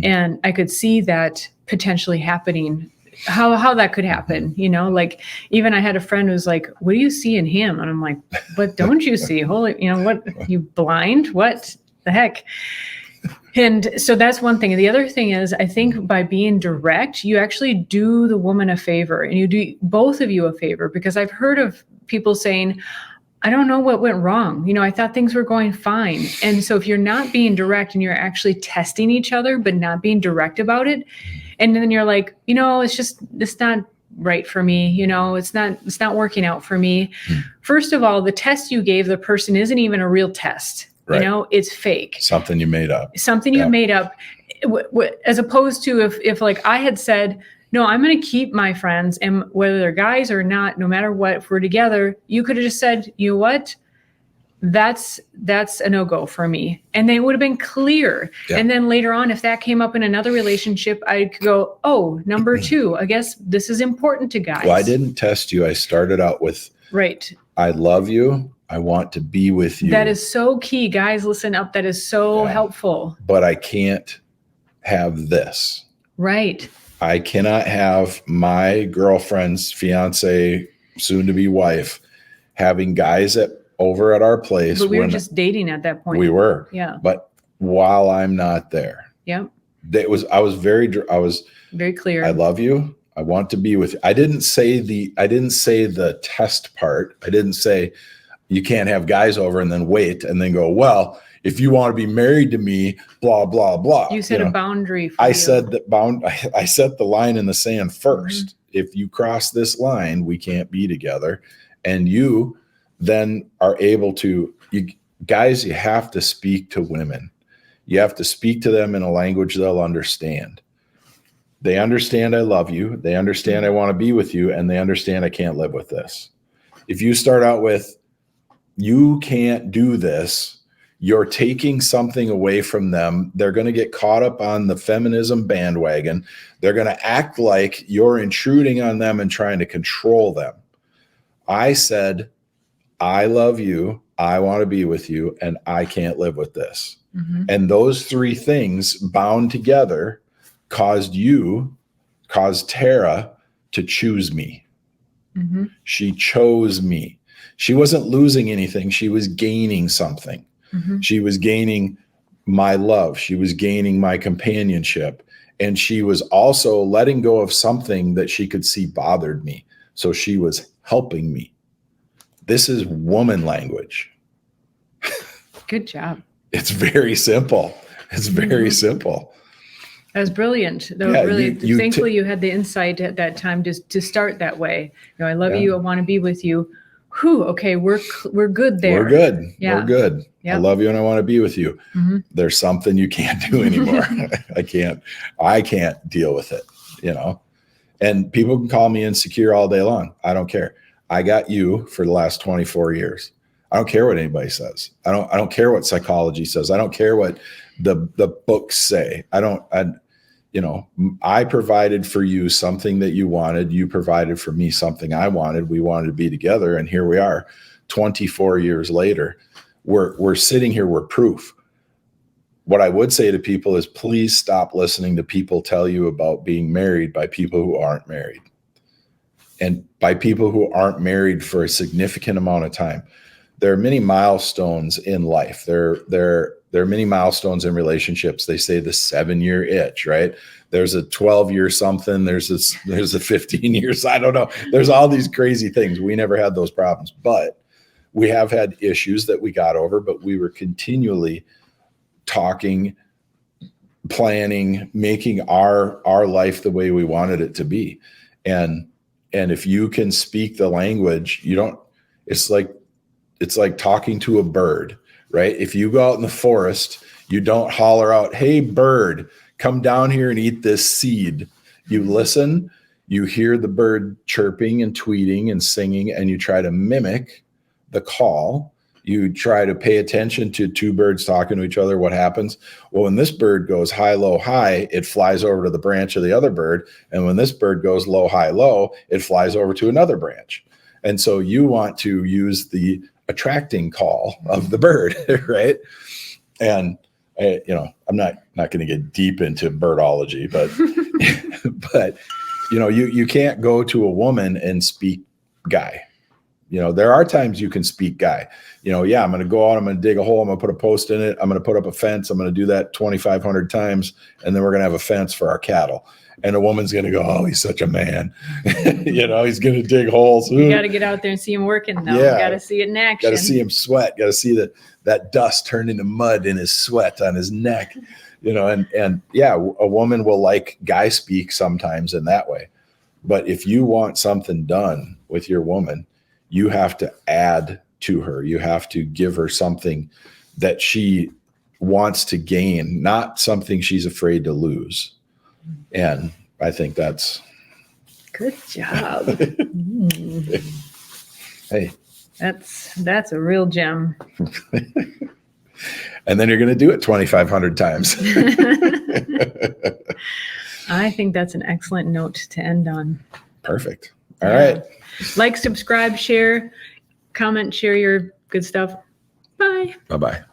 Speaker 2: And I could see that potentially happening, how that could happen, you know, like even I had a friend who's like, what do you see in him? And I'm like, what don't you see? Holy, you know, what, you blind? What the heck? And so that's one thing. And the other thing is, I think by being direct, you actually do the woman a favor, and you do both of you a favor, because I've heard of people saying, I don't know what went wrong. You know, I thought things were going fine. And so if you're not being direct and you're actually testing each other, but not being direct about it, and then you're like, you know, it's not right for me. You know, it's not working out for me. First of all, the test you gave the person isn't even a real test. Right. You know, it's fake.
Speaker 1: Something you made up.
Speaker 2: Something you made up, as opposed to if like I had said, no, I'm going to keep my friends, and whether they're guys or not, no matter what, if we're together, you could have just said, you know what? That's a no-go for me. And they would have been clear.
Speaker 1: Yeah.
Speaker 2: And then later on, if that came up in another relationship, I could go, oh, number 2, I guess this is important to guys.
Speaker 1: Well, I didn't test you. I started out with,
Speaker 2: right.
Speaker 1: I love you. I want to be with you.
Speaker 2: That is so key. Guys, listen up. That is so helpful.
Speaker 1: But I can't have this.
Speaker 2: Right.
Speaker 1: I cannot have my girlfriend's fiance, soon to be wife, having guys over at our place.
Speaker 2: But we were just dating at that point.
Speaker 1: We were.
Speaker 2: Yeah.
Speaker 1: But while I'm not there.
Speaker 2: Yep.
Speaker 1: I was very
Speaker 2: clear.
Speaker 1: I love you. I want to be with you. I didn't say the test part. I didn't say you can't have guys over and then wait and then go, well, if you want to be married to me, blah, blah, blah.
Speaker 2: You said a boundary.
Speaker 1: I said that I set the line in the sand first. Mm-hmm. If you cross this line, we can't be together. And you then are able to, guys, you have to speak to women. You have to speak to them in a language they'll understand. They understand I love you. They understand I want to be with you. And they understand I can't live with this. If you start out with, you can't do this, you're taking something away from them. They're going to get caught up on the feminism bandwagon. They're going to act like you're intruding on them and trying to control them. I said, I love you. I want to be with you. And I can't live with this. Mm-hmm. And those 3 things bound together caused Tara to choose me. Mm-hmm. She chose me. She wasn't losing anything. She was gaining something. Mm-hmm. She was gaining my love. She was gaining my companionship. And she was also letting go of something that she could see bothered me. So she was helping me. This is woman language.
Speaker 2: Good job.
Speaker 1: It's very simple. It's very simple.
Speaker 2: That was brilliant. That was really thankfully you had the insight at that time to start that way. I love you. I want to be with you. Whew, okay, we're good there.
Speaker 1: We're good.
Speaker 2: Yeah.
Speaker 1: We're good. Yep. I love you and I want to be with you. Mm-hmm. There's something you can't do anymore. I can't deal with it, And people can call me insecure all day long. I don't care. I got you for the last 24 years. I don't care what anybody says. I don't care what psychology says. I don't care what the books say. I provided for you something that you wanted. You provided for me something I wanted. We wanted to be together. And here we are 24 years later. We're sitting here. We're proof. What I would say to people is please stop listening to people tell you about being married by people who aren't married. And by people who aren't married for a significant amount of time. There are many milestones in life. There are many milestones in relationships. They say the 7-year itch, right? There's a 12-year something. There's a 15 years. I don't know. There's all these crazy things. We never had those problems, but we have had issues that we got over, but we were continually talking, planning, making our life the way we wanted it to be. And if you can speak the language, it's like talking to a bird, right? If you go out in the forest, you don't holler out, hey, bird, come down here and eat this seed. You listen, you hear the bird chirping and tweeting and singing, and you try to mimic the call. You try to pay attention to 2 birds talking to each other. What happens? Well, when this bird goes high, low, high, it flies over to the branch of the other bird. And when this bird goes low, high, low, it flies over to another branch. And so you want to use the attracting call of the bird, right? And I'm not going to get deep into birdology, but you can't go to a woman and speak guy. There are times you can speak guy. I'm going to go out, I'm going to dig a hole, I'm going to put a post in it, I'm going to put up a fence, I'm going to do that 2,500 times, and then we're going to have a fence for our cattle. And a woman's going to go, oh, he's such a man. He's going to dig holes.
Speaker 2: You got to get out there and see him working, though. Yeah. You got to see it in action.
Speaker 1: Got to see him sweat. Got to see that dust turn into mud in his sweat on his neck. A woman will like guy speak sometimes in that way. But if you want something done with your woman, you have to add to her. You have to give her something that she wants to gain, not something she's afraid to lose. And I think that's
Speaker 2: Good job. Mm.
Speaker 1: Hey.
Speaker 2: That's a real gem.
Speaker 1: And then you're going to do it 2,500 times.
Speaker 2: I think that's an excellent note to end on.
Speaker 1: Perfect. All right.
Speaker 2: Like, subscribe, share, comment, share your good stuff. Bye.
Speaker 1: Bye-bye.